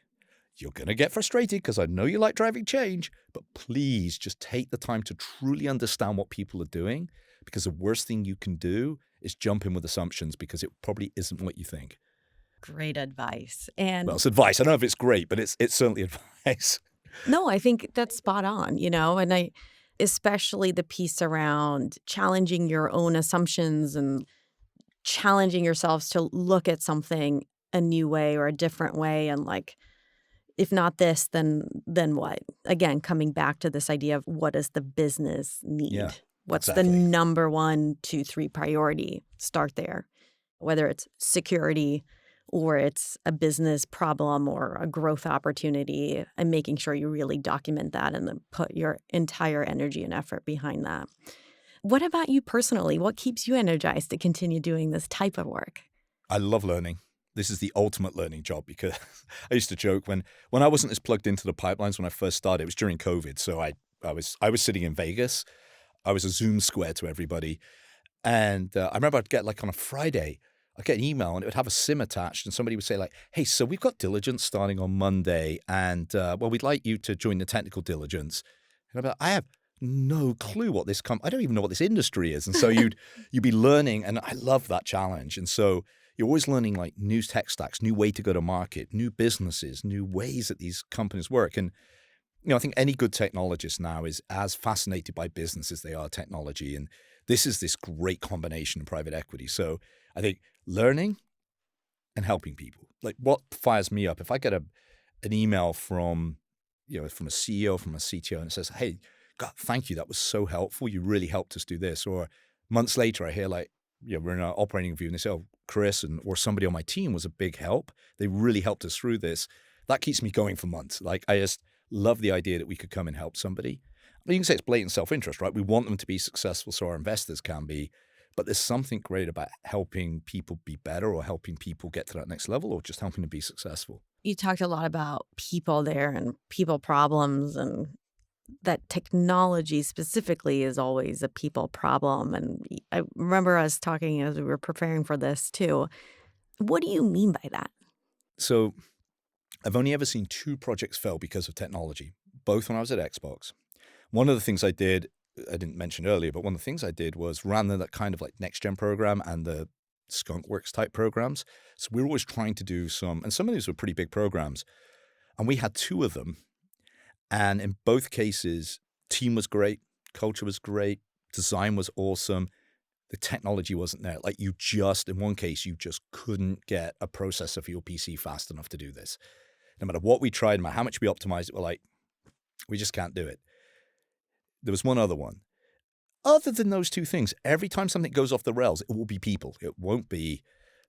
You're going to get frustrated because I know you like driving change, but please just take the time to truly understand what people are doing, because the worst thing you can do is jump in with assumptions, because it probably isn't what you think. Great advice. And well, it's advice. I don't know if it's great, but it's certainly advice. No, I think that's spot on, and especially the piece around challenging your own assumptions and challenging yourselves to look at something a new way or a different way, and like, If not this, then what? Again, coming back to this idea of what does the business need? Yeah, What's the exactly. number 1, 2, 3 priority? Start there. Whether it's security or it's a business problem or a growth opportunity, and making sure you really document that and then put your entire energy and effort behind that. What about you personally? What keeps you energized to continue doing this type of work? I love learning. This is the ultimate learning job because I used to joke when I wasn't as plugged into the pipelines when I first started, it was during COVID. So I was sitting in Vegas. I was a Zoom square to everybody. And I remember I'd get like on a Friday, I'd get an email and it would have a SIM attached and somebody would say like, hey, so we've got diligence starting on Monday and well, we'd like you to join the technical diligence. And I'd be like, I have no clue what I don't even know what this industry is. And so you'd be learning, and I love that challenge. And so you're always learning like new tech stacks, new way to go to market, new businesses, new ways that these companies work. And I think any good technologist now is as fascinated by business as they are technology. And this is this great combination of private equity. So I think learning and helping people. Like what fires me up, if I get an email from a CEO, from a CTO, and it says, hey, God, thank you. That was so helpful. You really helped us do this. Or months later, I hear like, we're in an operating review and they say, oh, Chris or somebody on my team was a big help. They really helped us through this. That keeps me going for months. Like I just love the idea that we could come and help somebody. You can say it's blatant self-interest, right? We want them to be successful so our investors can be. But there's something great about helping people be better or helping people get to that next level or just helping them be successful. You talked a lot about people there and people problems, and that technology specifically is always a people problem. And I remember us talking as we were preparing for this too. What do you mean by that? So I've only ever seen 2 projects fail because of technology, both when I was at Xbox. One of the things I didn't mention earlier, but one of the things I did was ran that kind of like next gen program and the Skunkworks type programs. So we were always trying to do and some of these were pretty big programs. And we had 2 of them. And in both cases, team was great, culture was great, design was awesome. The technology wasn't there. Like in one case, you just couldn't get a processor for your PC fast enough to do this. No matter what we tried, no matter how much we optimized it, we're like, we just can't do it. There was one other one. Other than those 2 things, every time something goes off the rails, it will be people. It won't be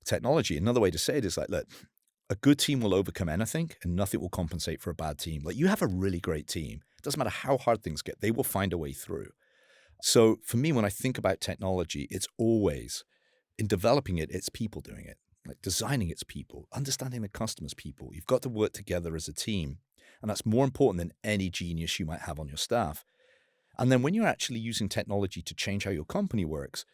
technology. Another way to say it is like, look, a good team will overcome anything and nothing will compensate for a bad team. Like you have a really great team. It doesn't matter how hard things get. They will find a way through. So for me, when I think about technology, it's always in developing it, it's people doing it. Like designing it's people, understanding the customer's people. You've got to work together as a team. And that's more important than any genius you might have on your staff. And then when you're actually using technology to change how your company works,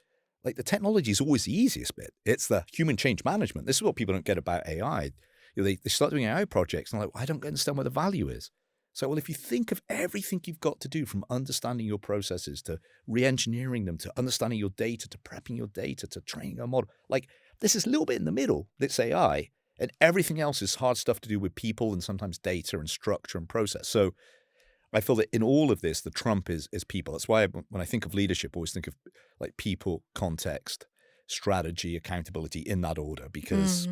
like the technology is always the easiest bit. It's the human change management. This is what people don't get about AI. They start doing AI projects and they're like, well, I don't understand where the value is. So, well, if you think of everything you've got to do from understanding your processes to re-engineering them, to understanding your data, to prepping your data, to training a model, like this is a little bit in the middle that's AI, and everything else is hard stuff to do with people and sometimes data and structure and process. So I feel that in all of this, the trump is people. That's why when I think of leadership, I always think of like people, context, strategy, accountability in that order, because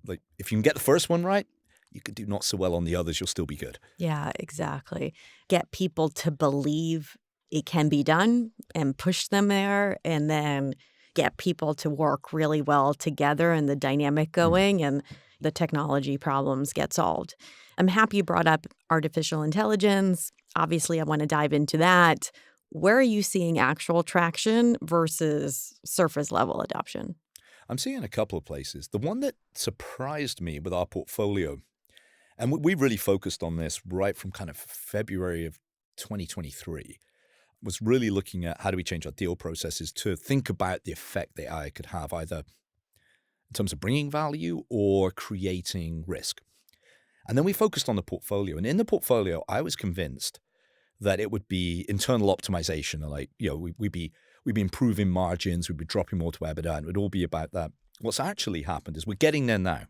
like if you can get the first one right, you could do not so well on the others. You'll still be good. Yeah, exactly. Get people to believe it can be done and push them there, and then get people to work really well together and the dynamic going, and the technology problems get solved. I'm happy you brought up artificial intelligence. Obviously, I want to dive into that. Where are you seeing actual traction versus surface level adoption? I'm seeing a couple of places. The one that surprised me with our portfolio, and we really focused on this right from kind of February of 2023, was really looking at how do we change our deal processes to think about the effect the AI could have, either in terms of bringing value or creating risk. And then we focused on the portfolio. And in the portfolio, I was convinced that it would be internal optimization. Like, we'd be improving margins, we'd be dropping more to EBITDA, and it would all be about that. What's actually happened is we're getting there now.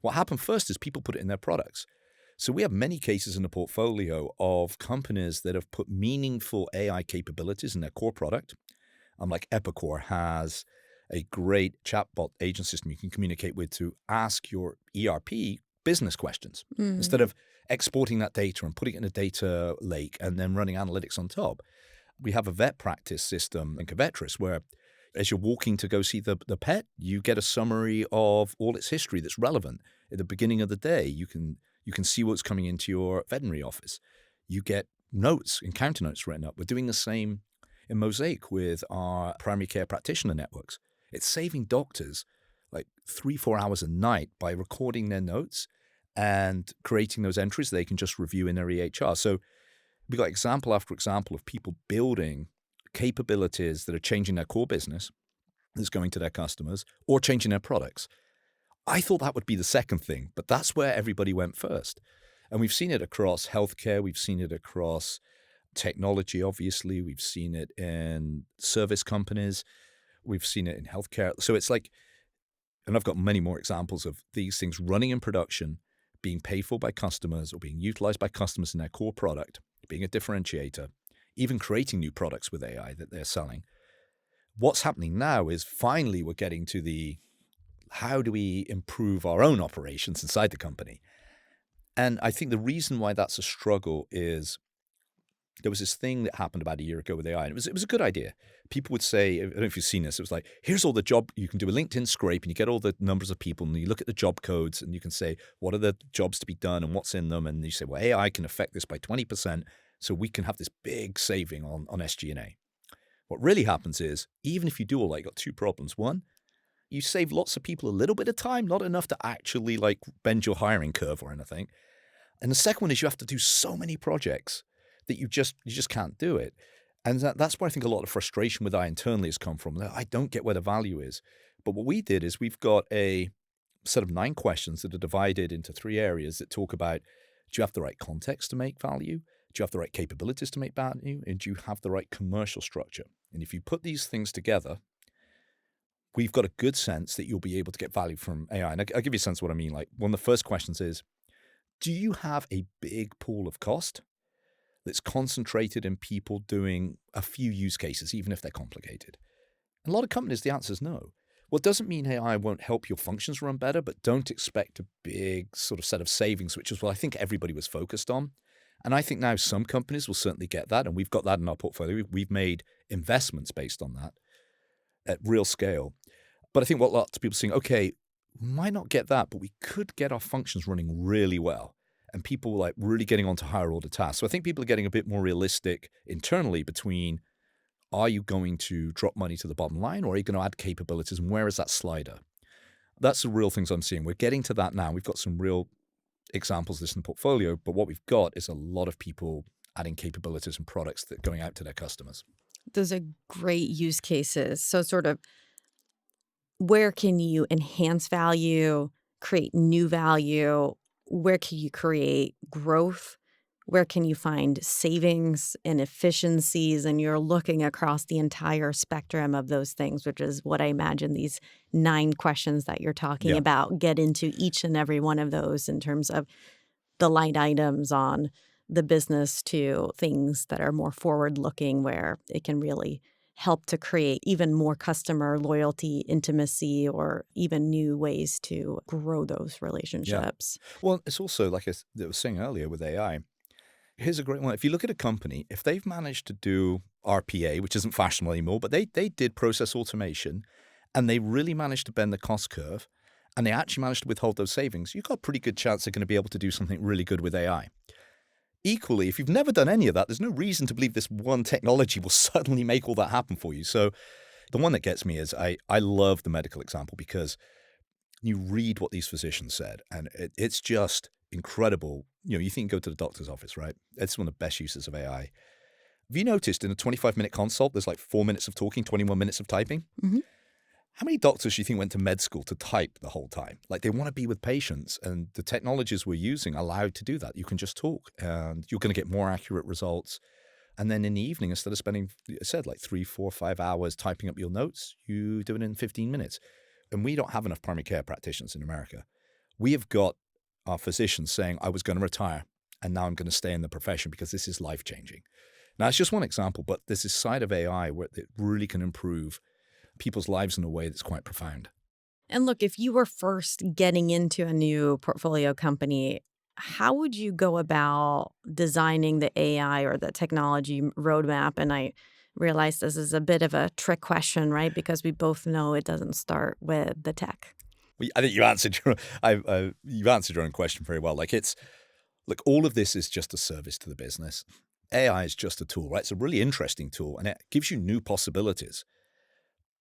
What happened first is people put it in their products. So we have many cases in the portfolio of companies that have put meaningful AI capabilities in their core product. Like Epicor has a great chatbot agent system you can communicate with to ask your ERP business questions. Instead of exporting that data and putting it in a data lake and then running analytics on top. We have a vet practice system in Covetris where as you're walking to go see the pet, you get a summary of all its history that's relevant. At the beginning of the day, you can see what's coming into your veterinary office. You get notes, encounter notes written up. We're doing the same in Mosaic with our primary care practitioner networks. It's saving doctors like 3-4 hours a night by recording their notes and creating those entries they can just review in their EHR. So we got example after example of people building capabilities that are changing their core business, that's going to their customers, or changing their products. I thought that would be the second thing, but that's where everybody went first. And we've seen it across healthcare. We've seen it across technology, obviously. We've seen it in service companies. We've seen it in healthcare. So it's like, and I've got many more examples of these things running in production, being paid for by customers or being utilized by customers in their core product, being a differentiator, even creating new products with AI that they're selling. What's happening now is finally we're getting to the how do we improve our own operations inside the company? And I think the reason why that's a struggle is there was this thing that happened about a year ago with AI. And it was a good idea. People would say, I don't know if you've seen this, it was like, here's all the job, you can do a LinkedIn scrape and you get all the numbers of people and you look at the job codes and you can say, what are the jobs to be done and what's in them? And you say, well, AI can affect this by 20%. So we can have this big saving on SG&A. What really happens is, even if you do all that, you've got two problems. One, you save lots of people a little bit of time, not enough to actually like bend your hiring curve or anything. And the second one is you have to do so many projects that you just can't do it. And that's where I think a lot of frustration with AI internally has come from. I don't get where the value is. But what we did is we've got a set of 9 questions that are divided into 3 areas that talk about, do you have the right context to make value? Do you have the right capabilities to make value? And do you have the right commercial structure? And if you put these things together, we've got a good sense that you'll be able to get value from AI. And I'll give you a sense of what I mean. Like one of the first questions is, do you have a big pool of cost that's concentrated in people doing a few use cases, even if they're complicated? And a lot of companies, the answer is no. Well, it doesn't mean AI won't help your functions run better, but don't expect a big sort of set of savings, which is what I think everybody was focused on. And I think now some companies will certainly get that, and we've got that in our portfolio. We've made investments based on that at real scale. But I think what lots of people are saying, okay, we might not get that, but we could get our functions running really well. And people like really getting onto higher order tasks. So I think people are getting a bit more realistic internally between, are you going to drop money to the bottom line or are you going to add capabilities and where is that slider? That's the real things I'm seeing. We're getting to that now. We've got some real examples of this in the portfolio, but what we've got is a lot of people adding capabilities and products that are going out to their customers. Those are great use cases. So sort of where can you enhance value, create new value? Where can you create growth? Where can you find savings and efficiencies? And you're looking across the entire spectrum of those things, which is what I imagine these 9 questions that you're talking about get into each and every one of those in terms of the line items on the business to things that are more forward-looking where it can really help to create even more customer loyalty, intimacy, or even new ways to grow those relationships. Yeah. Well, it's also, like I was saying earlier with AI, here's a great one. If you look at a company, if they've managed to do RPA, which isn't fashionable anymore, but they did process automation, and they really managed to bend the cost curve, and they actually managed to withhold those savings, you've got a pretty good chance they're going to be able to do something really good with AI. Equally, if you've never done any of that, there's no reason to believe this one technology will suddenly make all that happen for you. So the one that gets me is I love the medical example because you read what these physicians said, and it's just incredible. You think go to the doctor's office, right? It's one of the best uses of AI. Have you noticed in a 25-minute consult, there's like 4 minutes of talking, 21 minutes of typing? Mm-hmm. How many doctors do you think went to med school to type the whole time? Like they want to be with patients, and the technologies we're using allow you to do that. You can just talk and you're going to get more accurate results. And then in the evening, instead of spending, I said, like 3, 4, 5 hours typing up your notes, you do it in 15 minutes. And we don't have enough primary care practitioners in America. We have got our physicians saying, I was going to retire and now I'm going to stay in the profession because this is life-changing. Now, it's just one example, but there's this side of AI where it really can improve people's lives in a way that's quite profound. And look, if you were first getting into a new portfolio company, how would you go about designing the AI or the technology roadmap? And I realize this is a bit of a trick question, right? Because we both know it doesn't start with the tech. Well, I think you've answered your own question very well. Look, all of this is just a service to the business. AI is just a tool, right? It's a really interesting tool, and it gives you new possibilities.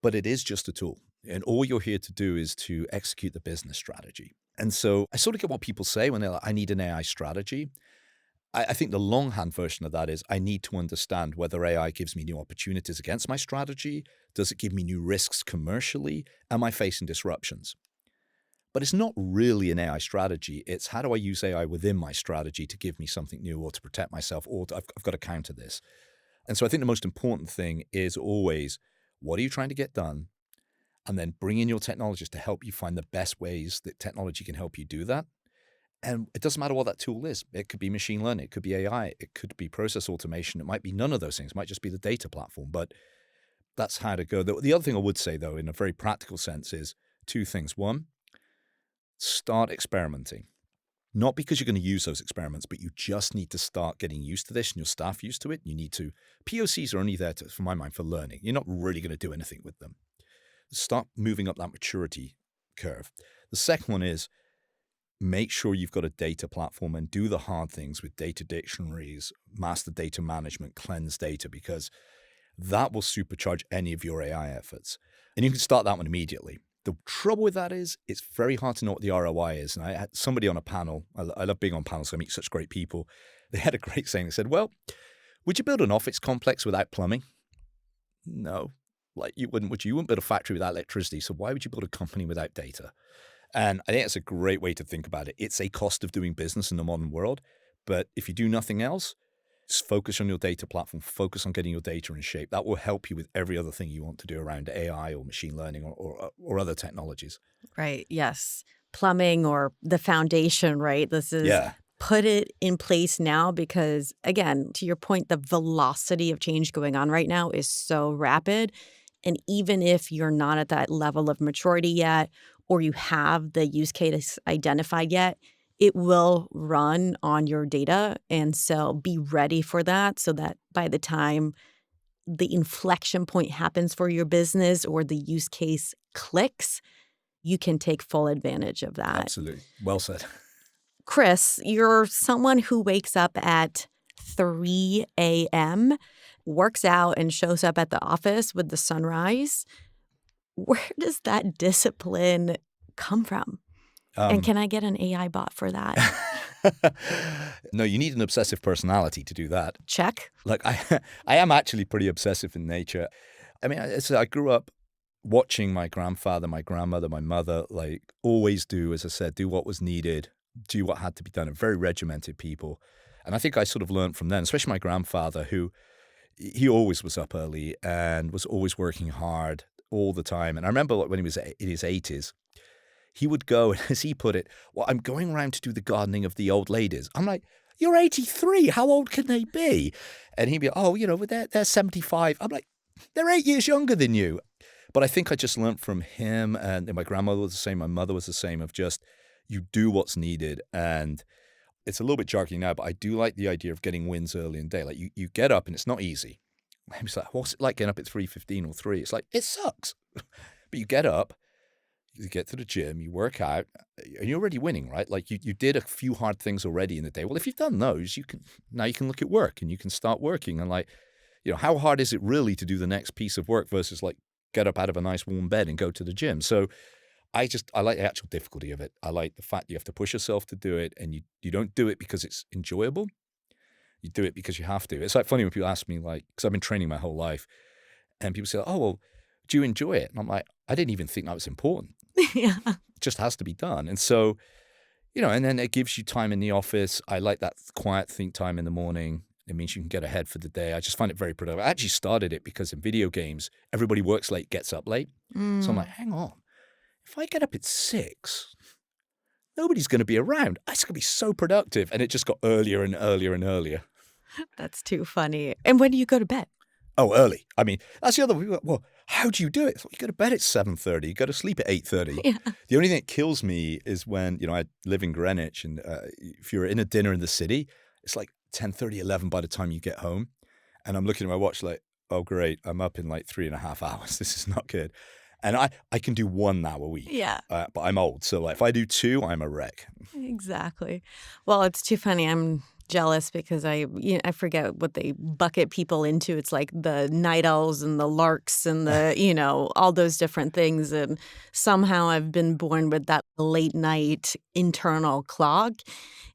But it is just a tool. And all you're here to do is to execute the business strategy. And so I sort of get what people say when they're like, I need an AI strategy. I think the longhand version of that is I need to understand whether AI gives me new opportunities against my strategy. Does it give me new risks commercially? Am I facing disruptions? But it's not really an AI strategy. It's how do I use AI within my strategy to give me something new or to protect myself, or I've got to counter this. And so I think the most important thing is always, what are you trying to get done? And then bring in your technologists to help you find the best ways that technology can help you do that. And it doesn't matter what that tool is. It could be machine learning. It could be AI. It could be process automation. It might be none of those things. It might just be the data platform. But that's how to go. The other thing I would say, though, in a very practical sense is two things. One, start experimenting. Not because you're going to use those experiments, but you just need to start getting used to this and your staff used to it. You need to. POCs are only there, for my mind, for learning. You're not really going to do anything with them. Start moving up that maturity curve. The second one is make sure you've got a data platform and do the hard things with data dictionaries, master data management, cleanse data, because that will supercharge any of your AI efforts. And you can start that one immediately. The trouble with that is it's very hard to know what the ROI is. And I had somebody on a panel. I love being on panels. I meet such great people. They had a great saying. They said, well, would you build an office complex without plumbing? No. Like you wouldn't, would you? You wouldn't build a factory without electricity. So why would you build a company without data? And I think that's a great way to think about it. It's a cost of doing business in the modern world. But if you do nothing else, just focus on your data platform, focus on getting your data in shape. That will help you with every other thing you want to do around AI or machine learning or other technologies. Right. Yes. Plumbing or the foundation, right? This is put it in place now because, again, to your point, the velocity of change going on right now is so rapid. And even if you're not at that level of maturity yet, or you have the use case identified yet, it will run on your data. And so be ready for that so that by the time the inflection point happens for your business or the use case clicks, you can take full advantage of that. Absolutely. Well said. Chris, you're someone who wakes up at 3 a.m., works out, and shows up at the office with the sunrise. Where does that discipline come from? And can I get an AI bot for that? No, you need an obsessive personality to do that. Check. Look, I am actually pretty obsessive in nature. I mean, I grew up watching my grandfather, my grandmother, my mother, like always do, as I said, do what was needed, do what had to be done, very regimented people. And I think I sort of learned from them, especially my grandfather, who he always was up early and was always working hard all the time. And I remember when he was in his 80s, he would go, as he put it, well, I'm going around to do the gardening of the old ladies. I'm like, you're 83. How old can they be? And he'd be, oh, they're 75. I'm like, they're 8 years younger than you. But I think I just learned from him, and my grandmother was the same, my mother was the same, of just you do what's needed. And it's a little bit jargony now, but I do like the idea of getting wins early in the day. Like you get up and it's not easy. It's like, what's it like getting up at 3:15 or 3? It's like, it sucks. But you get up, you get to the gym, you work out, and you're already winning, right? Like you did a few hard things already in the day. Well, if you've done those, now you can look at work and you can start working. And like, how hard is it really to do the next piece of work versus like get up out of a nice warm bed and go to the gym? So I like the actual difficulty of it. I like the fact you have to push yourself to do it, and you don't do it because it's enjoyable. You do it because you have to. It's like funny when people ask me, like, because I've been training my whole life, and people say, oh, well, do you enjoy it? And I'm like, I didn't even think that was important. Yeah. It just has to be done. And so, and then it gives you time in the office. I like that quiet think time in the morning. It means you can get ahead for the day. I just find it very productive. I actually started it because in video games, everybody works late, gets up late. So I'm like, hang on. If I get up at 6, nobody's going to be around. It's going to be so productive. And it just got earlier and earlier and earlier. That's too funny. And when do you go to bed? Oh, early. I mean, that's the other. Well, How do you do it? It's like, you go to bed at 7:30, you go to sleep at 8:30. Yeah. The only thing that kills me is when, I live in Greenwich, and if you're in a dinner in the city, it's like 10:30, 11 by the time you get home. And I'm looking at my watch like, oh, great, I'm up in like 3.5 hours. This is not good. And I can do 1 now a week. Yeah. But I'm old. So like if I do 2, I'm a wreck. Exactly. Well, it's too funny. I'm jealous because I forget what they bucket people into. It's like the night owls and the larks and the, all those different things. And somehow I've been born with that late night internal clock.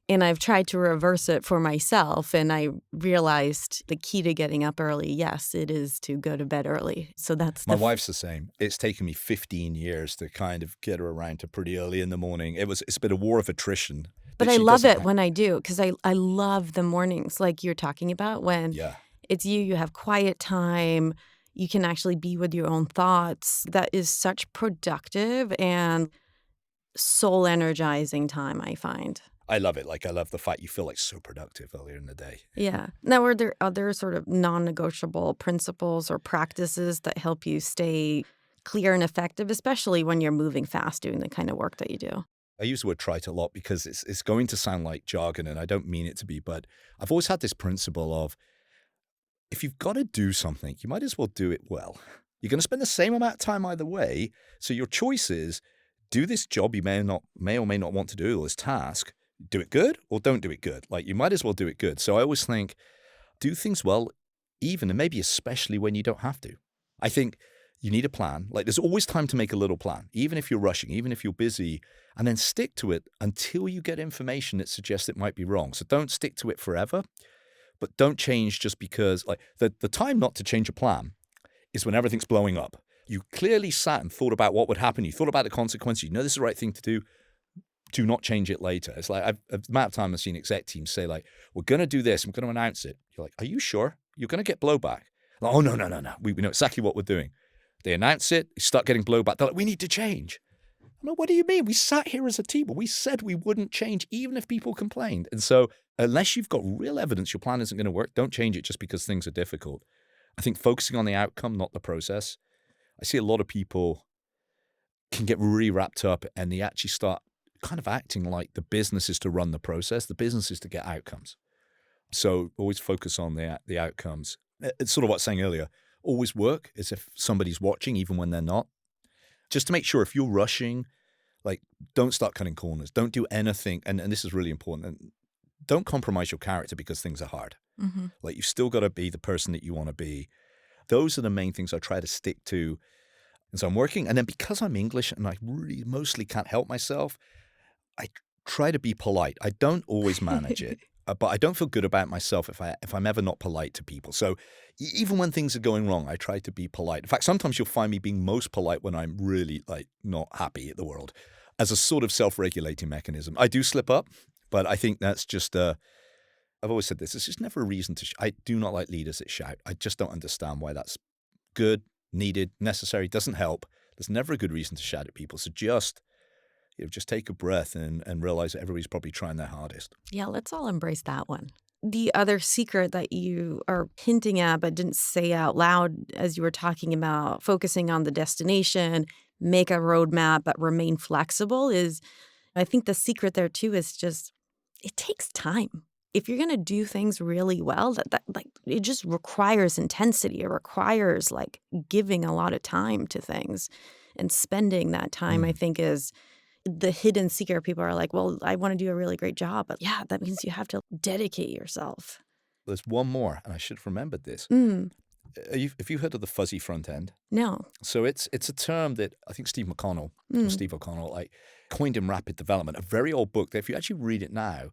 And I've tried to reverse it for myself. And I realized the key to getting up early, yes, it is to go to bed early. So that's My wife's the same. It's taken me 15 years to kind of get her around to pretty early in the morning. It's been a war of attrition. But I love it when I do, because I love the mornings like you're talking about when Yeah. it's you have quiet time, you can actually be with your own thoughts. That is such productive and soul energizing time, I find. I love it. Like I love the fact you feel like so productive earlier in the day. Yeah. Now, are there other sort of non-negotiable principles or practices that help you stay clear and effective, especially when you're moving fast doing the kind of work that you do? I use the word trite a lot because it's going to sound like jargon, and I don't mean it to be, but I've always had this principle of if you've got to do something, you might as well do it well. You're going to spend the same amount of time either way. So your choice is do this job you may or may not want to do, or this task, do it good or don't do it good. Like you might as well do it good. So I always think do things well, even and maybe especially when you don't have to. I think you need a plan. Like there's always time to make a little plan, even if you're rushing, even if you're busy, and then stick to it until you get information that suggests it might be wrong. So don't stick to it forever, but don't change just because like the time not to change a plan is when everything's blowing up. You clearly sat and thought about what would happen. You thought about the consequences. You know this is the right thing to do. Do not change it later. It's like the amount of time I've seen exec teams say like, we're going to do this. I'm going to announce it. You're like, are you sure? You're going to get blowback. Like, oh, no. We know exactly what we're doing. They announce it. They start getting blowback. They're like, we need to change. I'm like, what do you mean? We sat here as a team. We said we wouldn't change even if people complained. And so unless you've got real evidence your plan isn't going to work, don't change it just because things are difficult. I think focusing on the outcome, not the process. I see a lot of people can get really wrapped up and they actually start kind of acting like the business is to run the process. The business is to get outcomes. So always focus on the outcomes. It's sort of what I was saying earlier. Always work as if somebody's watching, even when they're not. Just to make sure if you're rushing, like don't start cutting corners. Don't do anything. And this is really important. Don't compromise your character because things are hard. Mm-hmm. Like you've still got to be the person that you want to be. Those are the main things I try to stick to. And so I'm working. And then because I'm English and I really mostly can't help myself, I try to be polite. I don't always manage it, but I don't feel good about myself if I'm ever not polite to people. So even when things are going wrong, I try to be polite. In fact, sometimes you'll find me being most polite when I'm really like not happy at the world as a sort of self-regulating mechanism. I do slip up, but I think that's just I've always said this. It's just never a reason to I do not like leaders that shout. I just don't understand why that's good, needed, necessary, doesn't help. There's never a good reason to shout at people. So just take a breath and realize that everybody's probably trying their hardest. Yeah, let's all embrace that one. The other secret that you are hinting at but didn't say out loud as you were talking about focusing on the destination, make a roadmap but remain flexible is, I think the secret there too is just it takes time. If you're going to do things really well, that like it just requires intensity. It requires like giving a lot of time to things, and spending that time, I think, is the hidden secret. People are like, well, I want to do a really great job. But yeah, that means you have to dedicate yourself. There's one more, and I should have remembered this. Have you heard of the fuzzy front end? No. So it's a term that I think Steve O'Connell like coined in rapid development, a very old book that if you actually read it now,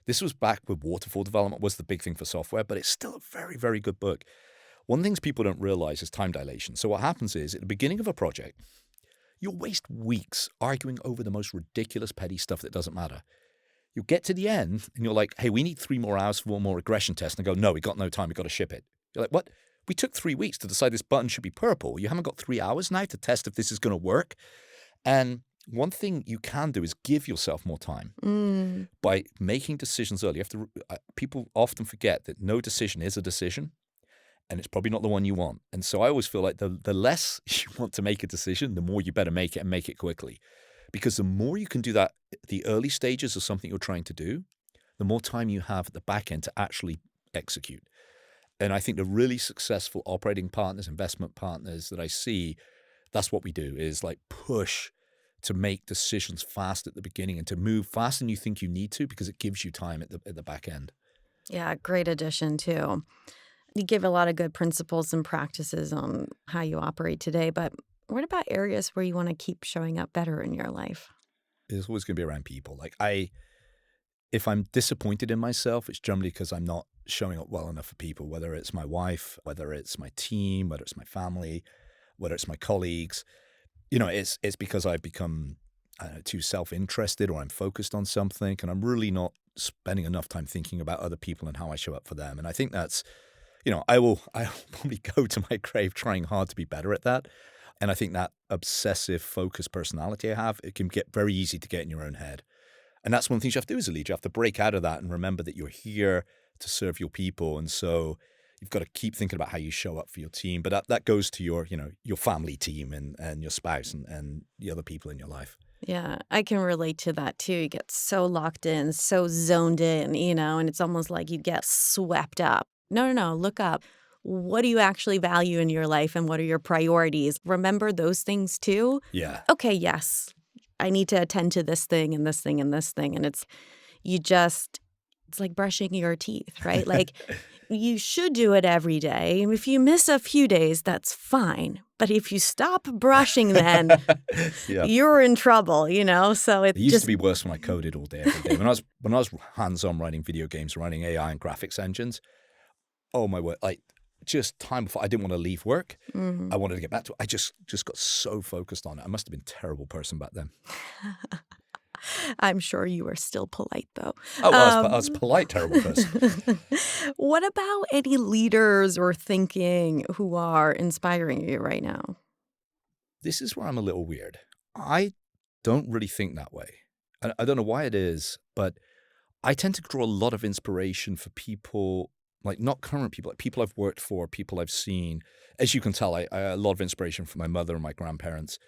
this was back with waterfall development was the big thing for software, but it's still a very, very good book. One of the things people don't realize is time dilation. So what happens is at the beginning of a project, you'll waste weeks arguing over the most ridiculous, petty stuff that doesn't matter. You'll get to the end and you're like, hey, we need 3 more hours for one more regression test. And they go, no, we got no time. We got to ship it. You're like, what? We took 3 weeks to decide this button should be purple. You haven't got 3 hours now to test if this is going to work. And one thing you can do is give yourself more time by making decisions early. People often forget that no decision is a decision. and it's probably not the one you want. And so I always feel like the less you want to make a decision, the more you better make it and make it quickly. Because the more you can do that at the early stages of something you're trying to do, the more time you have at the back end to actually execute. And I think the really successful operating partners, investment partners that I see, that's what we do, is like push to make decisions fast at the beginning and to move faster than you think you need to, because it gives you time at the back end. Yeah, great addition too. You give a lot of good principles and practices on how you operate today, but what about areas where you want to keep showing up better in your life? It's always going to be around people. Like if I'm disappointed in myself, it's generally because I'm not showing up well enough for people, whether it's my wife, whether it's my team, whether it's my family, whether it's my colleagues. It's because I've become, I don't know, too self-interested, or I'm focused on something, and I'm really not spending enough time thinking about other people and how I show up for them. And I think that's, I'll probably go to my grave trying hard to be better at that. And I think that obsessive, focused personality I have, it can get very easy to get in your own head. And that's one of the things you have to do as a leader. You have to break out of that and remember that you're here to serve your people. And so you've got to keep thinking about how you show up for your team. But that goes to your family team and your spouse and the other people in your life. Yeah, I can relate to that too. You get so locked in, so zoned in, and it's almost like you get swept up. No, look up. What do you actually value in your life and what are your priorities? Remember those things too. Yeah. Okay, yes, I need to attend to this thing and this thing and this thing. And it's like brushing your teeth, right? Like you should do it every day. And if you miss a few days, that's fine. But if you stop brushing, then Yeah. you're in trouble, So It used to be worse when I coded all day, every day. When I was hands-on writing video games, writing AI and graphics engines, oh my word, like just time before I didn't want to leave work. I wanted to get back to it. I just got so focused on it. I must have been a terrible person back then. I'm sure you were still polite, though. Oh, I was a polite, terrible person. What about any leaders or thinking who are inspiring you right now? This is where I'm a little weird. I don't really think that way. I don't know why it is, but I tend to draw a lot of inspiration for people, like not current people, like people I've worked for, people I've seen. As you can tell, I a lot of inspiration from my mother and my grandparents.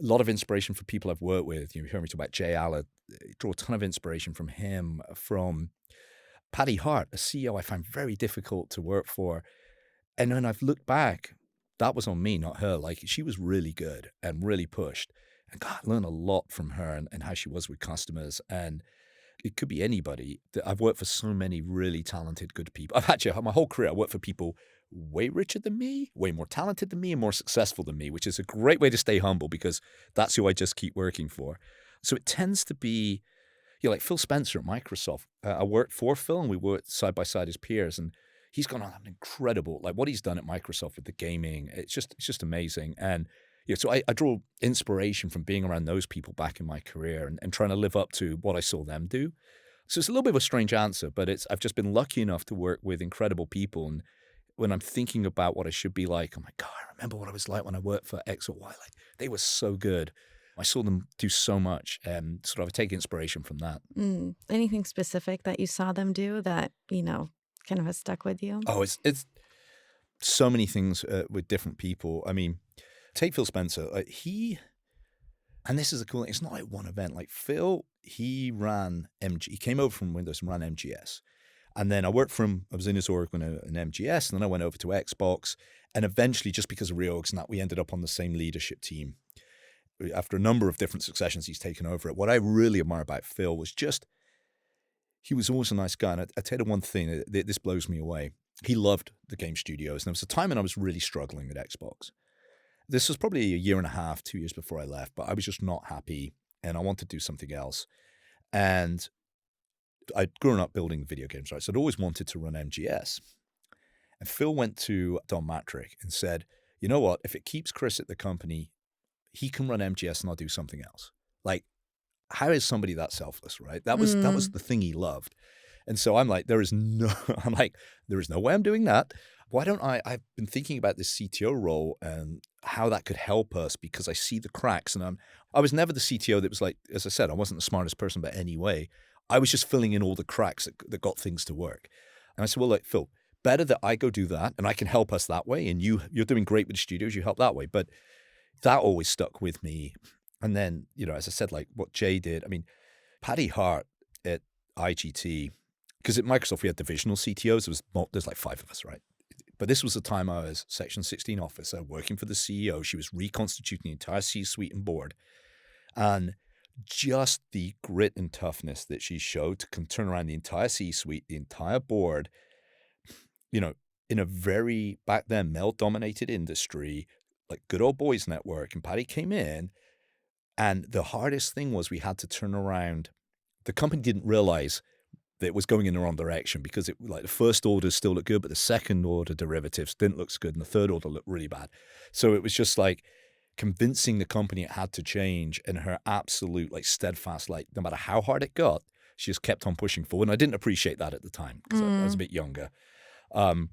A lot of inspiration for people I've worked with. You hear me talk about Jay Allard. Draw a ton of inspiration from him, from Paddy Hart, a CEO I find very difficult to work for. And when I've looked back, that was on me, not her. Like, she was really good and really pushed. And God, I learned a lot from her and how she was with customers. And it could be anybody. I've worked for so many really talented, good people. I've actually, my whole career, I worked for people way richer than me, way more talented than me, and more successful than me, which is a great way to stay humble because that's who I just keep working for. So it tends to be, like Phil Spencer at Microsoft. I worked for Phil and we worked side by side as peers, and he's gone on an incredible, like what he's done at Microsoft with the gaming. It's just amazing. And so I draw inspiration from being around those people back in my career and trying to live up to what I saw them do. So it's a little bit of a strange answer, but I've just been lucky enough to work with incredible people. And when I'm thinking about what I should be like, I'm like, God, I remember what I was like when I worked for X or Y. Like, they were so good. I saw them do so much, and sort of take inspiration from that. Anything specific that you saw them do that, kind of has stuck with you? Oh, it's so many things with different people. I mean, take Phil Spencer. And this is a cool thing. It's not like one event. Like Phil, he ran MG. He came over from Windows and ran MGS. And then I worked for him. I was in his org in MGS, and then I went over to Xbox. And eventually, just because of reorgs and that, we ended up on the same leadership team. After a number of different successions he's taken over it. What I really admire about Phil was just, he was always a nice guy. And I tell you one thing, this blows me away. He loved the game studios. And there was a time when I was really struggling at Xbox. This was probably a year and a half, 2 years before I left, but I was just not happy and I wanted to do something else. And I'd grown up building video games, right? So I'd always wanted to run MGS. And Phil went to Don Matrick and said, you know what, if it keeps Chris at the company, he can run MGS and I'll do something else. Like, how is somebody that selfless, right? That was the thing he loved. And so I'm like, there is no way I'm doing that. Why don't I've been thinking about this CTO role and how that could help us, because I see the cracks. And I was never the CTO that was like, as I said, I wasn't the smartest person by any way. I was just filling in all the cracks that got things to work. And I said, well, like, Phil, better that I go do that and I can help us that way. And you're doing great with the studios, you help that way. But that always stuck with me. And then, as I said, like what Jay did, I mean, Paddy Hart at IGT, because at Microsoft we had divisional CTOs. There's like 5 of us, right? But this was the time I was Section 16 officer working for the CEO. She was reconstituting the entire C-suite and board. And just the grit and toughness that she showed to turn around the entire C-suite, the entire board, in a very, back then, male-dominated industry, like good old boys network. And Paddy came in, and the hardest thing was we had to turn around. The company didn't realize that it was going in the wrong direction because the first orders still looked good, but the second order derivatives didn't look so good, and the third order looked really bad. So it was just like convincing the company it had to change, and her absolute steadfast, no matter how hard it got, she just kept on pushing forward. And I didn't appreciate that at the time because I was a bit younger. And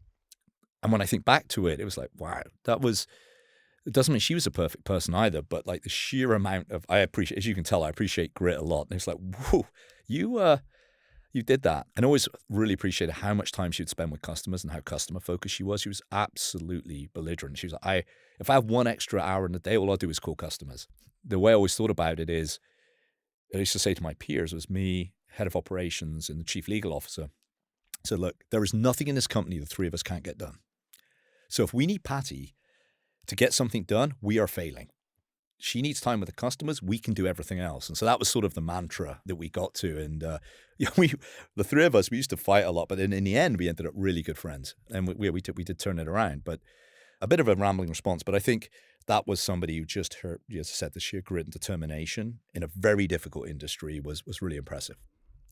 when I think back to it, it was like, wow, it doesn't mean she was a perfect person either, but the sheer amount of, I appreciate, as you can tell, I appreciate grit a lot. And it's like, whoa, you did that. And I always really appreciated how much time she would spend with customers and how customer focused she was. She was absolutely belligerent. She was like, if I have 1 extra hour in the day, all I'll do is call customers. The way I always thought about it is, I used to say to my peers, it was me, head of operations and the chief legal officer. I said, look, there is nothing in this company the 3 of us can't get done. So if we need Patty to get something done, we are failing. She needs time with the customers. We can do everything else. And so that was sort of the mantra that we got to. And the 3 of us, we used to fight a lot, but in the end, we ended up really good friends. And we did turn it around. But a bit of a rambling response. But I think that was somebody who just heard, as I said, the sheer grit and determination in a very difficult industry was really impressive.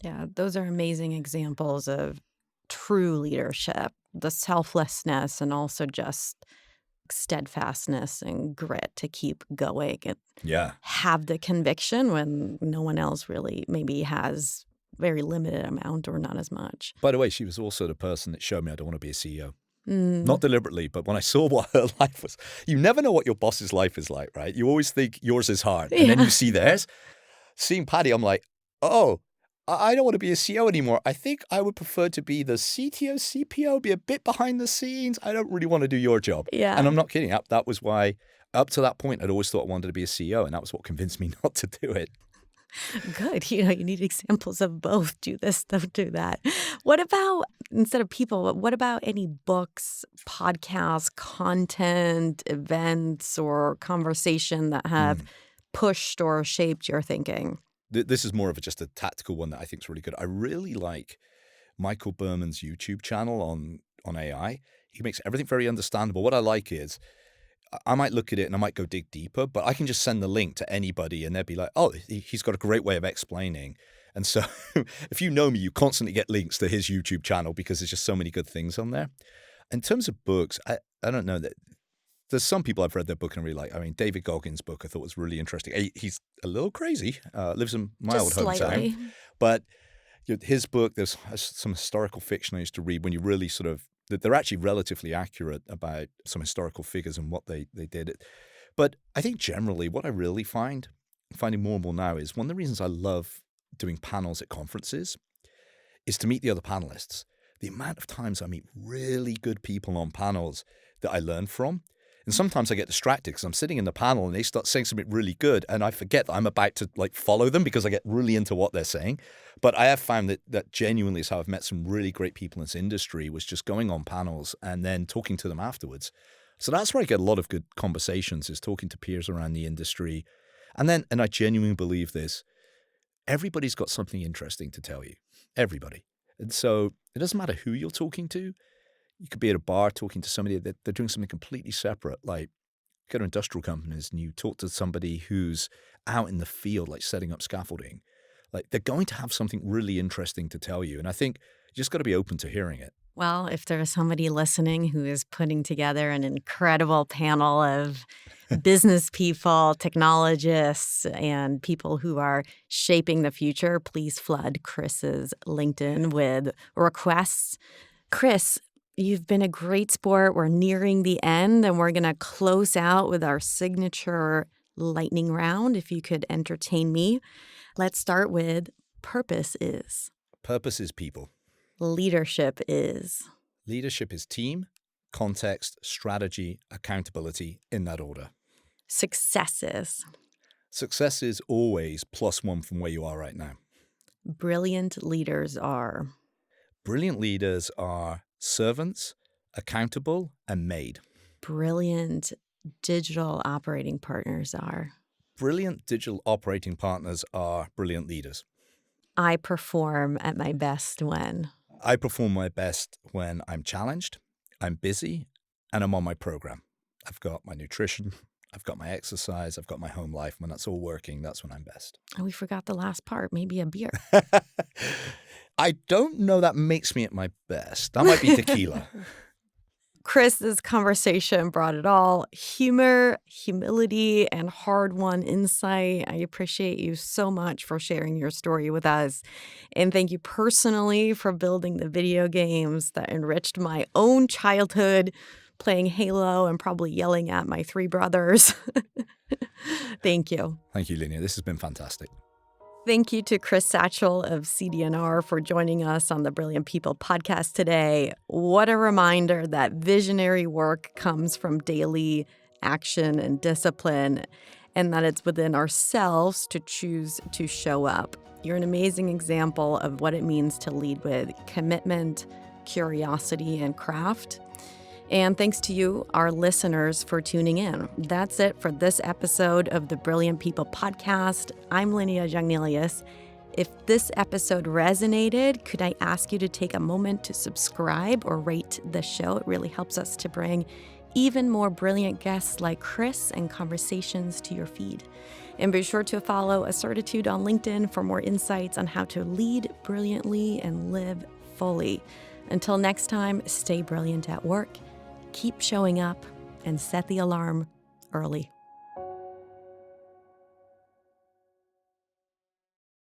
Yeah, those are amazing examples of true leadership, the selflessness, and also just steadfastness and grit to keep going and have the conviction when no one else really maybe has very limited amount or not as much. By the way, she was also the person that showed me I don't want to be a CEO. Not deliberately, but when I saw what her life was, you never know what your boss's life is like, right? You always think yours is hard. And then you see theirs. Seeing Paddy, I'm like, oh, I don't want to be a CEO anymore. I think I would prefer to be the CTO, CPO, be a bit behind the scenes. I don't really want to do your job. Yeah. And I'm not kidding. That was why, up to that point, I'd always thought I wanted to be a CEO. And that was what convinced me not to do it. Good. You need examples of both. Do this, don't do that. What about, instead of people, what about any books, podcasts, content, events, or conversation that have pushed or shaped your thinking? This is more of just a tactical one that I think is really good. I really like Michael Berman's YouTube channel on AI. He makes everything very understandable. What I like is I might look at it and I might go dig deeper, but I can just send the link to anybody and they'd be like, oh, he's got a great way of explaining. And so if you know me, you constantly get links to his YouTube channel because there's just so many good things on there. In terms of books, I don't know that. There's some people I've read their book and really like. I mean, David Goggins' book I thought was really interesting. He's a little crazy, lives in my old hometown. But his book, there's some historical fiction I used to read when you really sort of, they're actually relatively accurate about some historical figures and what they did. But I think generally what I really finding more and more now is one of the reasons I love doing panels at conferences is to meet the other panelists. The amount of times I meet really good people on panels that I learn from. And sometimes I get distracted because I'm sitting in the panel and they start saying something really good and I forget that I'm about to follow them because I get really into what they're saying. But I have found that genuinely is how I've met some really great people in this industry, was just going on panels and then talking to them afterwards. So that's where I get a lot of good conversations, is talking to peers around the industry. And I genuinely believe this, everybody's got something interesting to tell you. Everybody. And so it doesn't matter who you're talking to. You could be at a bar talking to somebody that they're doing something completely separate, like go to industrial companies and you talk to somebody who's out in the field, like setting up scaffolding. Like they're going to have something really interesting to tell you. And I think you just got to be open to hearing it. Well, if there's somebody listening who is putting together an incredible panel of business people, technologists, and people who are shaping the future, please flood Chris's LinkedIn with requests. Chris, you've been a great sport. We're nearing the end, and we're going to close out with our signature lightning round. If you could entertain me. Let's start with purpose is. Purpose is people. Leadership is. Leadership is team, context, strategy, accountability, in that order. Successes. Success is always +1 from where you are right now. Brilliant leaders are. Brilliant leaders are servants, accountable, and made. Brilliant digital operating partners are. Brilliant digital operating partners are brilliant leaders. I perform at my best when. I perform my best when I'm challenged, I'm busy, and I'm on my program. I've got my nutrition, I've got my exercise, I've got my home life. When that's all working, that's when I'm best. Oh, we forgot the last part. Maybe a beer. I don't know that makes me at my best. That might be tequila. Chris, this conversation brought it all. Humor, humility, and hard-won insight. I appreciate you so much for sharing your story with us. And thank you personally for building the video games that enriched my own childhood, playing Halo and probably yelling at my 3 brothers. Thank you. Thank you, Linnea. This has been fantastic. Thank you to Chris Satchell of CD&R for joining us on the Brilliant People podcast today. What a reminder that visionary work comes from daily action and discipline, and that it's within ourselves to choose to show up. You're an amazing example of what it means to lead with commitment, curiosity, and craft. And thanks to you, our listeners, for tuning in. That's it for this episode of the Brilliant People podcast. I'm Linnea Jagnelius. If this episode resonated, could I ask you to take a moment to subscribe or rate the show? It really helps us to bring even more brilliant guests like Chris and conversations to your feed. And be sure to follow Assertitude on LinkedIn for more insights on how to lead brilliantly and live fully. Until next time, stay brilliant at work. Keep showing up and set the alarm early.